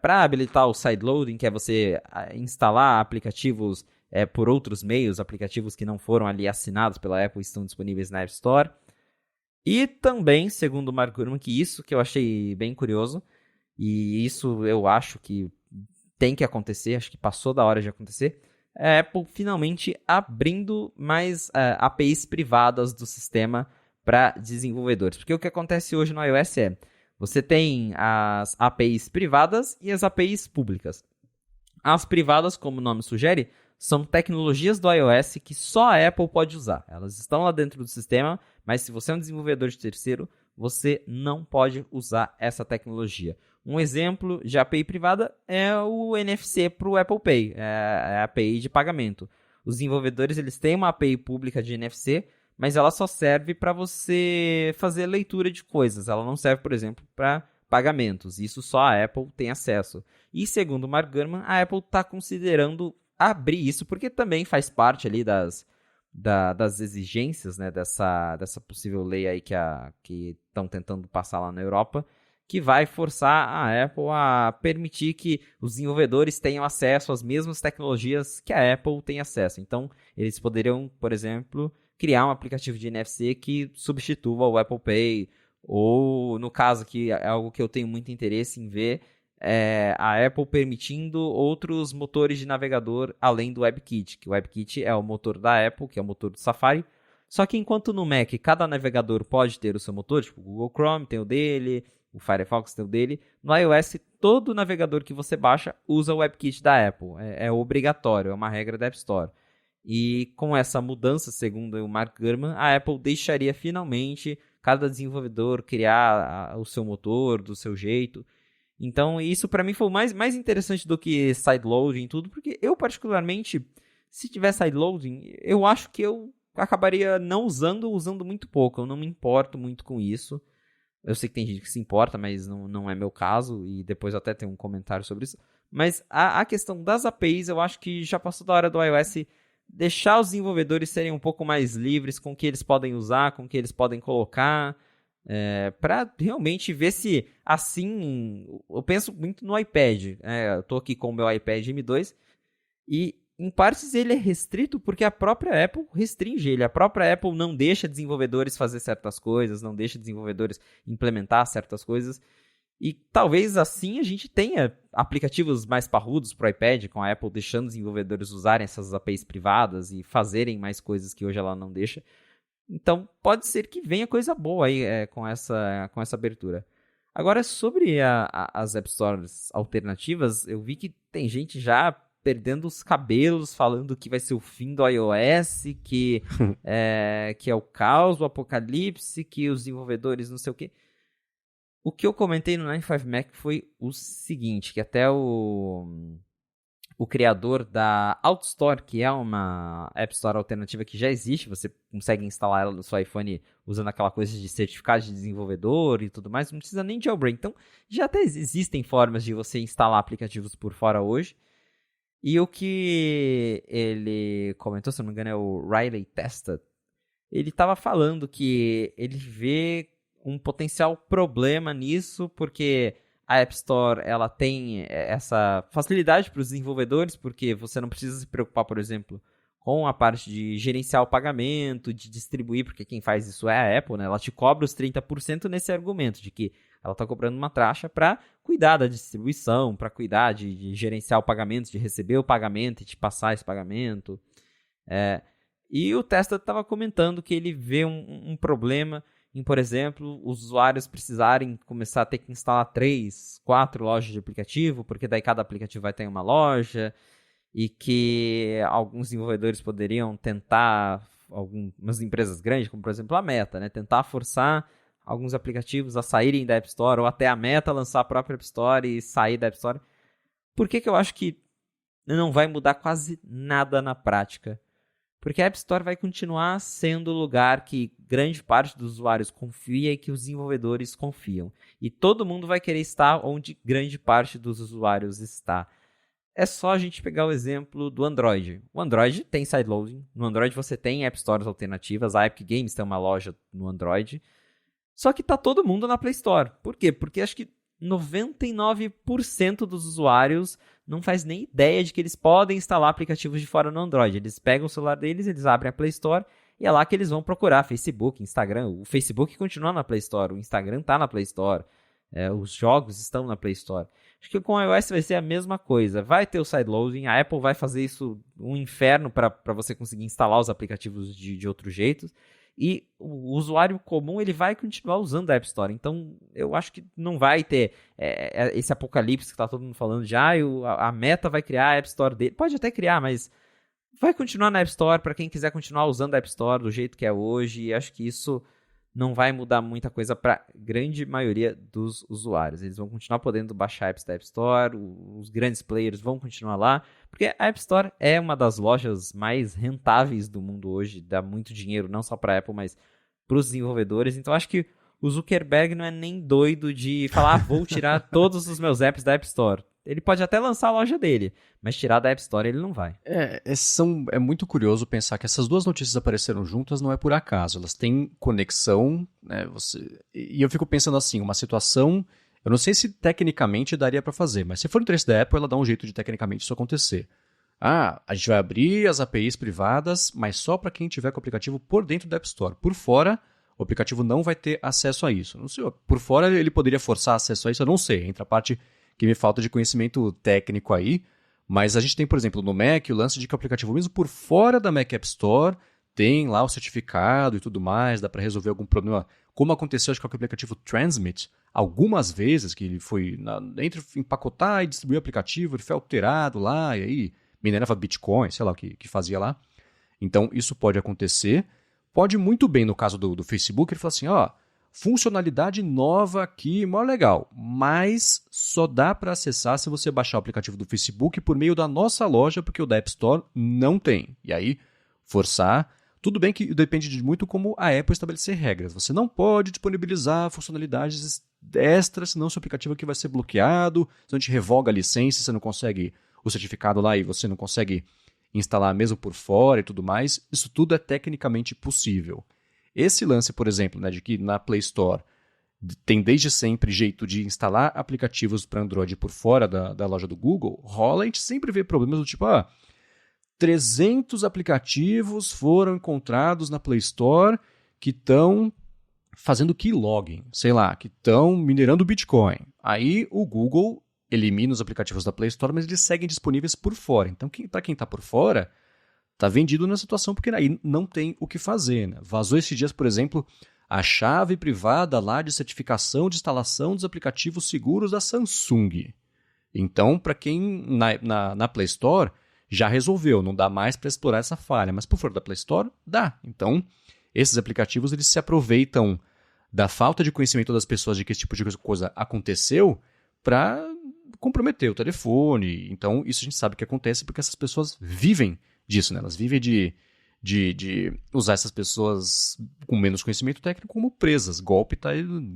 para habilitar o sideloading, que é você instalar aplicativos por outros meios, aplicativos que não foram ali assinados pela Apple estão disponíveis na App Store. E também, segundo o Mark Gurman, que isso que eu achei bem curioso, e isso eu acho que tem que acontecer, acho que passou da hora de acontecer, a Apple finalmente abrindo mais APIs privadas do sistema para desenvolvedores. Porque o que acontece hoje no iOS é, você tem as APIs privadas e as APIs públicas. As privadas, como o nome sugere, são tecnologias do iOS que só a Apple pode usar. Elas estão lá dentro do sistema, mas se você é um desenvolvedor de terceiro, você não pode usar essa tecnologia. Um exemplo de API privada é o NFC para o Apple Pay, é a API de pagamento. Os desenvolvedores eles têm uma API pública de NFC, mas ela só serve para você fazer leitura de coisas. Ela não serve, por exemplo, para pagamentos. Isso só a Apple tem acesso. E segundo o Mark Gurman, a Apple está considerando abrir isso, porque também faz parte ali das exigências, né, dessa possível lei aí que estão tentando passar lá na Europa, que vai forçar a Apple a permitir que os desenvolvedores tenham acesso às mesmas tecnologias que a Apple tem acesso. Então, eles poderiam, por exemplo, criar um aplicativo de NFC que substitua o Apple Pay, ou, no caso, que é algo que eu tenho muito interesse em ver, a Apple permitindo outros motores de navegador além do WebKit, que o WebKit é o motor da Apple, que é o motor do Safari. Só que enquanto no Mac cada navegador pode ter o seu motor, tipo o Google Chrome tem o dele, o Firefox tem o dele, no iOS todo navegador que você baixa usa o WebKit da Apple. É obrigatório, é uma regra da App Store. E com essa mudança, segundo o Mark Gurman, a Apple deixaria finalmente cada desenvolvedor criar o seu motor do seu jeito. Então, isso para mim foi o mais interessante do que sideloading e tudo, porque eu particularmente, se tiver sideloading, eu acho que eu acabaria não usando muito pouco. Eu não me importo muito com isso. Eu sei que tem gente que se importa, mas não é meu caso, e depois eu até tenho um comentário sobre isso. Mas a questão das APIs, eu acho que já passou da hora do iOS deixar os desenvolvedores serem um pouco mais livres com o que eles podem usar, com o que eles podem colocar, para realmente ver se assim... Eu penso muito no iPad. Eu estou aqui com o meu iPad M2 e em partes ele é restrito porque a própria Apple restringe ele. A própria Apple não deixa desenvolvedores fazer certas coisas, não deixa desenvolvedores implementar certas coisas. E talvez assim a gente tenha aplicativos mais parrudos para o iPad, com a Apple deixando os desenvolvedores usarem essas APIs privadas e fazerem mais coisas que hoje ela não deixa. Então pode ser que venha coisa boa aí com essa abertura. Agora, sobre as App Stores alternativas, eu vi que tem gente já perdendo os cabelos, falando que vai ser o fim do iOS, que é o caos, o apocalipse, que os desenvolvedores não sei o quê. O que eu comentei no 95Mac foi o seguinte, que até o criador da AutoStore, que é uma App Store alternativa que já existe, você consegue instalar ela no seu iPhone usando aquela coisa de certificado de desenvolvedor e tudo mais, não precisa nem de jailbreak. Então, já até existem formas de você instalar aplicativos por fora hoje. E o que ele comentou, se não me engano, é o Riley Tested. Ele estava falando que ele vê um potencial problema nisso, porque a App Store ela tem essa facilidade para os desenvolvedores, porque você não precisa se preocupar, por exemplo, com a parte de gerenciar o pagamento, de distribuir, porque quem faz isso é a Apple, né? Ela te cobra os 30% nesse argumento de que ela está cobrando uma taxa para cuidar da distribuição, para cuidar de gerenciar o pagamento, de receber o pagamento e te passar esse pagamento. E o Tesla estava comentando que ele vê um problema em, por exemplo, os usuários precisarem começar a ter que instalar 3, 4 lojas de aplicativo, porque daí cada aplicativo vai ter uma loja, e que alguns desenvolvedores poderiam tentar, algumas empresas grandes, como por exemplo a Meta, né, tentar forçar alguns aplicativos a saírem da App Store, ou até a Meta lançar a própria App Store e sair da App Store. Por que eu acho que não vai mudar quase nada na prática? Porque a App Store vai continuar sendo o lugar que grande parte dos usuários confia e que os desenvolvedores confiam. E todo mundo vai querer estar onde grande parte dos usuários está. É só a gente pegar o exemplo do Android. O Android tem sideloading. No Android você tem App Stores alternativas. A Epic Games tem uma loja no Android. Só que está todo mundo na Play Store. Por quê? Porque acho que 99% dos usuários não faz nem ideia de que eles podem instalar aplicativos de fora no Android. Eles pegam o celular deles, eles abrem a Play Store e é lá que eles vão procurar Facebook, Instagram. O Facebook continua na Play Store, o Instagram está na Play Store, os jogos estão na Play Store. Acho que com o iOS vai ser a mesma coisa. Vai ter o sideloading, a Apple vai fazer isso um inferno para você conseguir instalar os aplicativos de outro jeito. e o usuário comum ele vai continuar usando a App Store. Então, eu acho que não vai ter esse apocalipse que está todo mundo falando de a Meta vai criar a App Store dele. Pode até criar, mas vai continuar na App Store para quem quiser continuar usando a App Store do jeito que é hoje. E acho que isso não vai mudar muita coisa para a grande maioria dos usuários. Eles vão continuar podendo baixar apps da App Store, os grandes players vão continuar lá, porque a App Store é uma das lojas mais rentáveis do mundo hoje, dá muito dinheiro, não só para a Apple, mas para os desenvolvedores. Então acho que o Zuckerberg não é nem doido de falar, vou tirar todos os meus apps da App Store. Ele pode até lançar a loja dele, mas tirar da App Store ele não vai. É muito curioso pensar que essas duas notícias apareceram juntas, não é por acaso. Elas têm conexão, né? E eu fico pensando assim, uma situação, eu não sei se tecnicamente daria para fazer, mas se for interesse da Apple, ela dá um jeito de tecnicamente isso acontecer. A gente vai abrir as APIs privadas, mas só para quem tiver com o aplicativo por dentro da App Store. Por fora, o aplicativo não vai ter acesso a isso. Não sei, por fora ele poderia forçar acesso a isso, eu não sei. Entra a parte que me falta de conhecimento técnico aí, mas a gente tem, por exemplo, no Mac, o lance de que o aplicativo mesmo por fora da Mac App Store tem lá o certificado e tudo mais, dá para resolver algum problema, como aconteceu acho que com o aplicativo Transmit, algumas vezes que ele foi, entre empacotar e distribuir o aplicativo, ele foi alterado lá, e aí minerava Bitcoin, sei lá o que fazia lá. Então isso pode acontecer, pode muito bem no caso do Facebook, ele fala assim, funcionalidade nova aqui, mó legal, mas só dá para acessar se você baixar o aplicativo do Facebook por meio da nossa loja, porque o da App Store não tem. E aí, forçar. Tudo bem que depende de muito como a Apple estabelecer regras. Você não pode disponibilizar funcionalidades extras, senão seu aplicativo aqui vai ser bloqueado, senão a gente revoga a licença, você não consegue o certificado lá e você não consegue instalar mesmo por fora e tudo mais. Isso tudo é tecnicamente possível. Esse lance, por exemplo, né, de que na Play Store tem desde sempre jeito de instalar aplicativos para Android por fora da loja do Google, rola, a gente sempre vê problemas do tipo, 300 aplicativos foram encontrados na Play Store que estão fazendo keylogin, sei lá, que estão minerando Bitcoin. Aí o Google elimina os aplicativos da Play Store, mas eles seguem disponíveis por fora. Então, para quem está por fora, está vendido na situação porque aí não tem o que fazer. Né? Vazou esses dias, por exemplo, a chave privada lá de certificação de instalação dos aplicativos seguros da Samsung. Então, para quem na Play Store já resolveu, não dá mais para explorar essa falha, mas por fora da Play Store, dá. Então, esses aplicativos eles se aproveitam da falta de conhecimento das pessoas de que esse tipo de coisa aconteceu para comprometer o telefone. Então, isso a gente sabe que acontece porque essas pessoas vivem disso, né? Elas vivem de usar essas pessoas com menos conhecimento técnico como presas. Golpe tá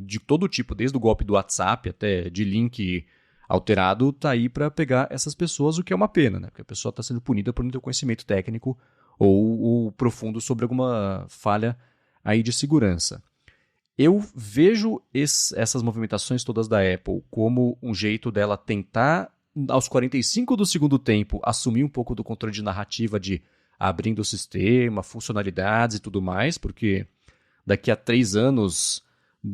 de todo tipo, desde o golpe do WhatsApp até de link alterado, tá aí para pegar essas pessoas, o que é uma pena, né? Porque a pessoa está sendo punida por não ter conhecimento técnico ou profundo sobre alguma falha aí de segurança. Eu vejo essas movimentações todas da Apple como um jeito dela tentar, aos 45 do segundo tempo, assumir um pouco do controle de narrativa de abrindo o sistema, funcionalidades e tudo mais, porque daqui a 3 anos,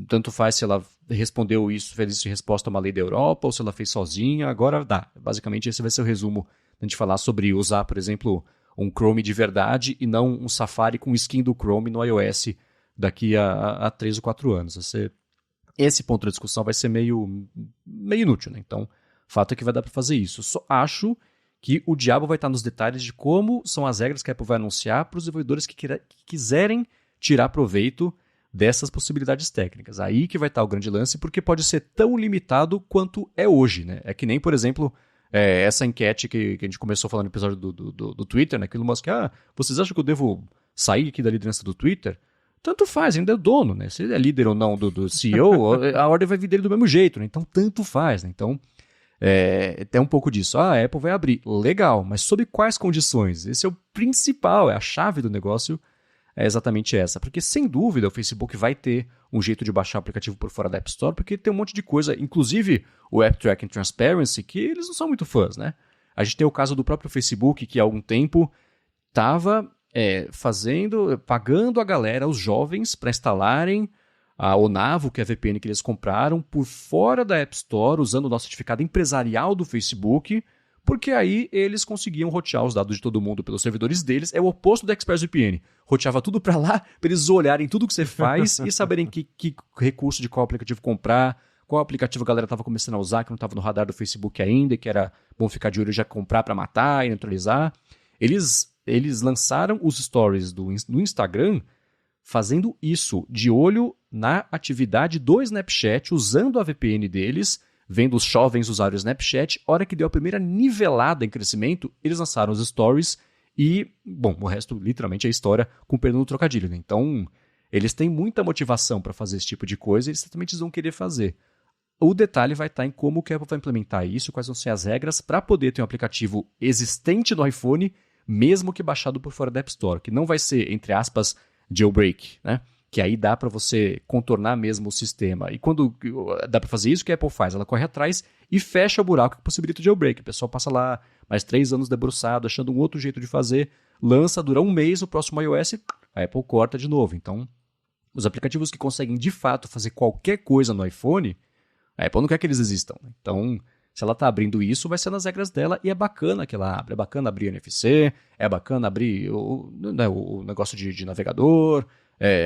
tanto faz se ela respondeu isso, fez isso em resposta a uma lei da Europa, ou se ela fez sozinha, agora dá. Basicamente, esse vai ser o resumo a gente falar sobre usar, por exemplo, um Chrome de verdade e não um Safari com skin do Chrome no iOS daqui a 3 ou 4 anos. Esse ponto da discussão vai ser meio inútil, né? Então, o fato é que vai dar para fazer isso. Só acho que o diabo vai estar nos detalhes de como são as regras que a Apple vai anunciar para os desenvolvedores que quiserem tirar proveito dessas possibilidades técnicas. Aí que vai estar o grande lance, porque pode ser tão limitado quanto é hoje. Né? É que nem, por exemplo, essa enquete que a gente começou falando no episódio do Twitter, né? Que o Elon Musk, vocês acham que eu devo sair aqui da liderança do Twitter? Tanto faz, ainda é dono, né? Se ele é líder ou não do CEO, a ordem vai vir dele do mesmo jeito, né? Então tanto faz, né? Então tem um pouco disso. A Apple vai abrir, legal, mas sob quais condições? Esse é o principal, a chave do negócio é exatamente essa. Porque sem dúvida o Facebook vai ter um jeito de baixar o aplicativo por fora da App Store, porque tem um monte de coisa, inclusive o App Tracking Transparency, que eles não são muito fãs, né? A gente tem o caso do próprio Facebook, que há algum tempo estava pagando a galera, os jovens, para instalarem a Onavo, que é a VPN que eles compraram, por fora da App Store, usando o nosso certificado empresarial do Facebook, Porque aí eles conseguiam rotear os dados de todo mundo pelos servidores deles. É o oposto do ExpressVPN. Roteava tudo para lá, para eles olharem tudo que você faz e saberem que recurso de qual aplicativo comprar, qual aplicativo a galera estava começando a usar, que não estava no radar do Facebook ainda, que era bom ficar de olho e já comprar para matar e neutralizar. Eles lançaram os stories no Instagram fazendo isso, de olho na atividade do Snapchat, usando a VPN deles, vendo os jovens usarem o Snapchat. Hora que deu a primeira nivelada em crescimento, eles lançaram os stories e, bom, o resto literalmente é história com perdão do trocadilho, né? Então, eles têm muita motivação para fazer esse tipo de coisa e eles certamente vão querer fazer. O detalhe vai estar em como que a Apple vai implementar isso, quais vão ser as regras para poder ter um aplicativo existente no iPhone, mesmo que baixado por fora da App Store, que não vai ser, entre aspas, jailbreak, né? Que aí dá para você contornar mesmo o sistema. E quando dá para fazer isso, o que a Apple faz? Ela corre atrás e fecha o buraco que possibilita o jailbreak. O pessoal passa lá mais 3 anos debruçado, achando um outro jeito de fazer, lança, dura um mês, o próximo iOS, a Apple corta de novo. Então, os aplicativos que conseguem de fato fazer qualquer coisa no iPhone, a Apple não quer que eles existam. Né? Então, se ela está abrindo isso, vai ser nas regras dela e é bacana que ela abra. É bacana abrir NFC, é bacana abrir o negócio de navegador,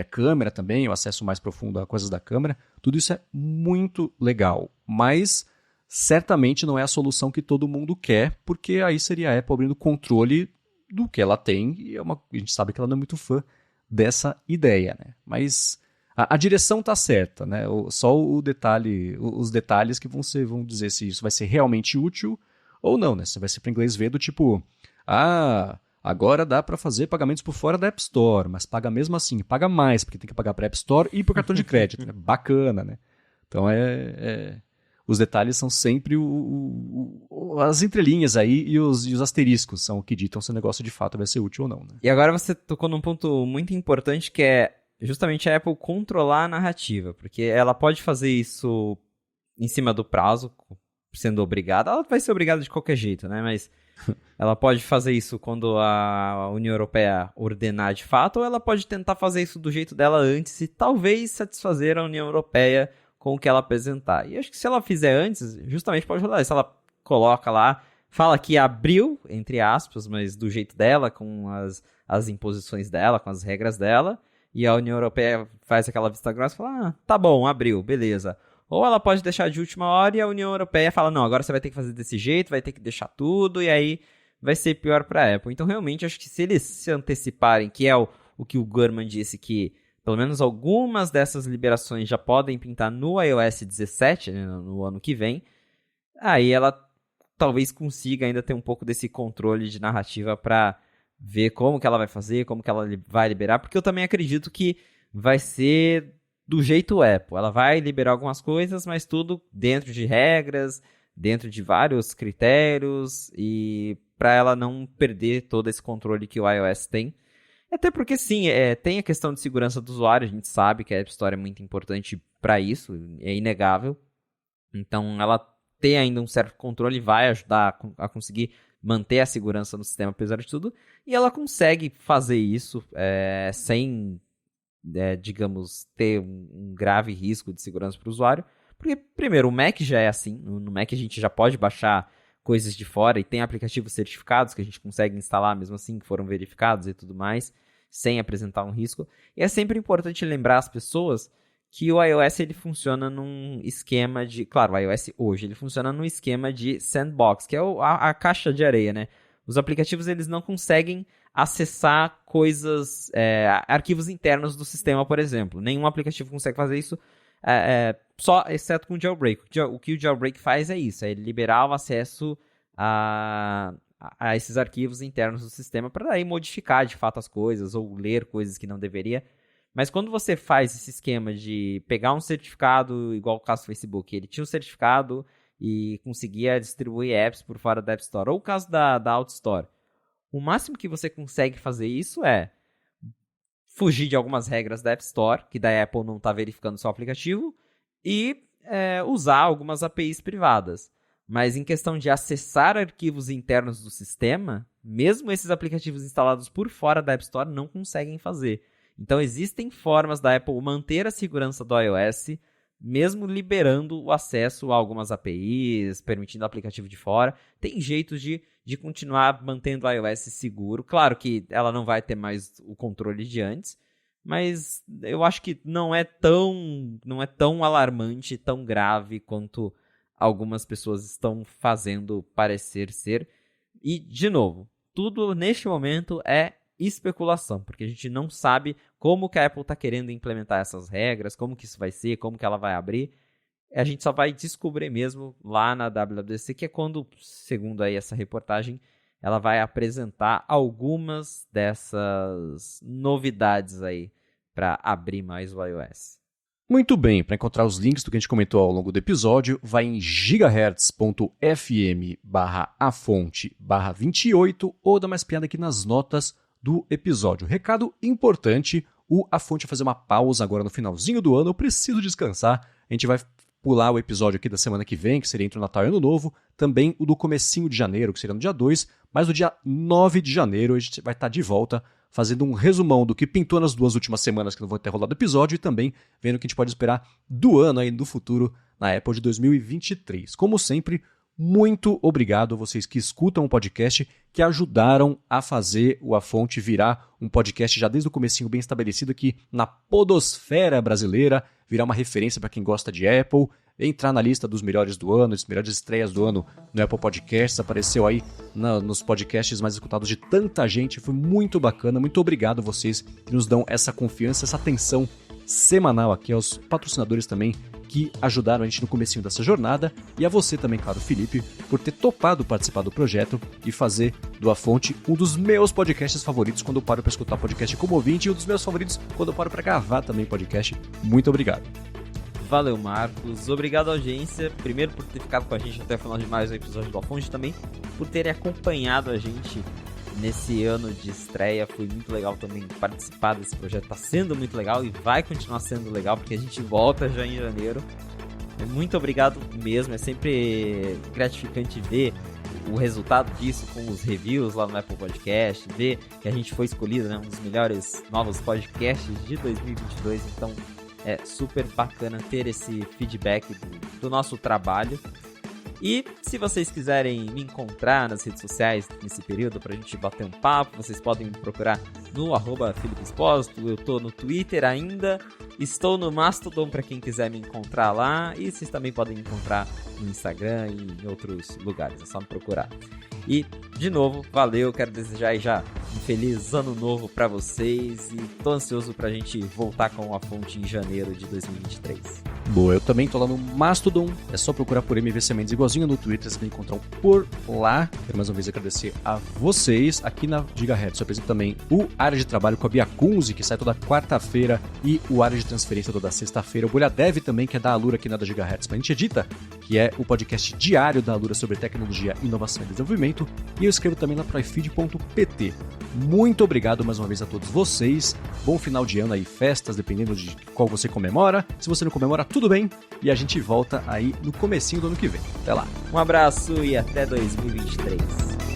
câmera também, o acesso mais profundo a coisas da câmera. Tudo isso é muito legal, mas certamente não é a solução que todo mundo quer, porque aí seria a Apple abrindo controle do que ela tem e a gente sabe que ela não é muito fã dessa ideia, né? Mas a direção está certa, né? Só os detalhes que vão dizer se isso vai ser realmente útil ou não, né? Se vai ser para inglês ver do tipo, agora dá para fazer pagamentos por fora da App Store, mas paga mesmo assim, paga mais, porque tem que pagar para a App Store e por cartão de crédito. Né? Bacana, né? Então os detalhes são sempre as entrelinhas aí e os asteriscos são o que ditam se o negócio de fato vai ser útil ou não. Né? E agora você tocou num ponto muito importante que é justamente a Apple controlar a narrativa, porque ela pode fazer isso em cima do prazo, sendo obrigada. Ela vai ser obrigada de qualquer jeito, né? Mas ela pode fazer isso quando a União Europeia ordenar de fato, ou ela pode tentar fazer isso do jeito dela antes e talvez satisfazer a União Europeia com o que ela apresentar. E acho que se ela fizer antes, justamente pode rolar. Se ela coloca lá, fala que abriu, entre aspas, mas do jeito dela, com as imposições dela, com as regras dela, e a União Europeia faz aquela vista grossa e fala, tá bom, abriu, beleza. Ou ela pode deixar de última hora e a União Europeia fala, não, agora você vai ter que fazer desse jeito, vai ter que deixar tudo, e aí vai ser pior para a Apple. Então, realmente, acho que se eles se anteciparem, que é o que o Gurman disse, que pelo menos algumas dessas liberações já podem pintar no iOS 17, né, no ano que vem, aí ela talvez consiga ainda ter um pouco desse controle de narrativa para ver como que ela vai fazer, como que ela vai liberar, porque eu também acredito que vai ser do jeito Apple. Ela vai liberar algumas coisas, mas tudo dentro de regras, dentro de vários critérios, e para ela não perder todo esse controle que o iOS tem. Até porque, sim, tem a questão de segurança do usuário, a gente sabe que a App Store é muito importante para isso, é inegável. Então, ela ter ainda um certo controle vai ajudar a conseguir manter a segurança no sistema, apesar de tudo. E ela consegue fazer isso sem, digamos, ter um grave risco de segurança para o usuário. Porque, primeiro, o Mac já é assim. No Mac a gente já pode baixar coisas de fora e tem aplicativos certificados que a gente consegue instalar mesmo assim, que foram verificados e tudo mais, sem apresentar um risco. E é sempre importante lembrar as pessoas que o iOS ele funciona num esquema de... Claro, o iOS hoje ele funciona num esquema de sandbox, que é a caixa de areia, né? Os aplicativos eles não conseguem acessar coisas, arquivos internos do sistema, por exemplo. Nenhum aplicativo consegue fazer isso, só exceto com o jailbreak. O que o jailbreak faz é isso, é ele liberar o acesso a esses arquivos internos do sistema para daí modificar de fato as coisas ou ler coisas que não deveria. Mas quando você faz esse esquema de pegar um certificado, igual o caso do Facebook, ele tinha um certificado e conseguia distribuir apps por fora da App Store, ou o caso da AutoStore, o máximo que você consegue fazer isso é fugir de algumas regras da App Store, que da Apple não está verificando o seu aplicativo, e usar algumas APIs privadas. Mas em questão de acessar arquivos internos do sistema, mesmo esses aplicativos instalados por fora da App Store não conseguem fazer. Então existem formas da Apple manter a segurança do iOS mesmo liberando o acesso a algumas APIs, permitindo o aplicativo de fora. Tem jeitos de continuar mantendo o iOS seguro. Claro que ela não vai ter mais o controle de antes, mas eu acho que não é tão alarmante, tão grave quanto algumas pessoas estão fazendo parecer ser. E, de novo, tudo neste momento é especulação, porque a gente não sabe como que a Apple está querendo implementar essas regras, como que isso vai ser, como que ela vai abrir. A gente só vai descobrir mesmo lá na WWDC, que é quando, segundo aí essa reportagem, ela vai apresentar algumas dessas novidades aí para abrir mais o iOS. Muito bem, para encontrar os links do que a gente comentou ao longo do episódio, vai em gigahertz.fm/afonte/28 ou dá mais piada aqui nas notas do episódio. Recado importante, o A Fonte vai fazer uma pausa agora no finalzinho do ano, eu preciso descansar, a gente vai pular o episódio aqui da semana que vem, que seria entre o Natal e Ano Novo, também o do comecinho de janeiro, que seria no dia 2, mas no dia 9 de janeiro a gente vai estar de volta fazendo um resumão do que pintou nas 2 últimas semanas que não vou ter rolado episódio e também vendo o que a gente pode esperar do ano aí no futuro na Apple de 2023. Como sempre, muito obrigado a vocês que escutam o podcast, que ajudaram a fazer o A Fonte virar um podcast já desde o comecinho bem estabelecido aqui na podosfera brasileira, virar uma referência para quem gosta de Apple, entrar na lista dos melhores do ano, das melhores estreias do ano no Apple Podcasts, apareceu aí nos podcasts mais escutados de tanta gente, foi muito bacana, muito obrigado a vocês que nos dão essa confiança, essa atenção semanal aqui, aos patrocinadores também que ajudaram a gente no comecinho dessa jornada, e a você também, claro, Felipe, por ter topado participar do projeto e fazer do A Fonte um dos meus podcasts favoritos quando eu paro para escutar podcast como ouvinte, e um dos meus favoritos quando eu paro para gravar também podcast. Muito obrigado. Valeu, Marcos. Obrigado, audiência. Primeiro, por ter ficado com a gente até o final de mais um episódio do A Fonte, também por terem acompanhado a gente nesse ano de estreia. Foi muito legal também participar desse projeto. Tá sendo muito legal e vai continuar sendo legal, porque a gente volta já em janeiro. Muito obrigado mesmo. É sempre gratificante ver o resultado disso com os reviews lá no Apple Podcast, ver que a gente foi escolhido, né, um dos melhores novos podcasts de 2022. Então é super bacana ter esse feedback do nosso trabalho. E se vocês quiserem me encontrar nas redes sociais nesse período pra gente bater um papo, vocês podem me procurar no @FelipeExposito. Eu tô no Twitter ainda, estou no Mastodon pra quem quiser me encontrar lá, e vocês também podem me encontrar no Instagram e em outros lugares, é só me procurar. E, de novo, valeu, quero desejar aí já um feliz ano novo pra vocês e tô ansioso pra gente voltar com A Fonte em janeiro de 2023. Boa, eu também tô lá no Mastodon, é só procurar por MVC Mendes igualzinho no Twitter, vocês me encontram por lá. Quero mais uma vez agradecer a vocês. Aqui na Gigahertz eu apresento também o Área de Trabalho com a Bia Kunze, que sai toda quarta-feira, e o Área de Transferência toda sexta-feira. O Bolha Dev também, que é da Alura aqui na da Gigahertz, mas a gente edita, que é o podcast diário da Alura sobre tecnologia, inovação e desenvolvimento. E eu escrevo também na proifeed.pt. Muito obrigado mais uma vez a todos vocês. Bom final de ano aí, festas, dependendo de qual você comemora. Se você não comemora, tudo bem. E a gente volta aí no comecinho do ano que vem. Até lá. Um abraço e até 2023.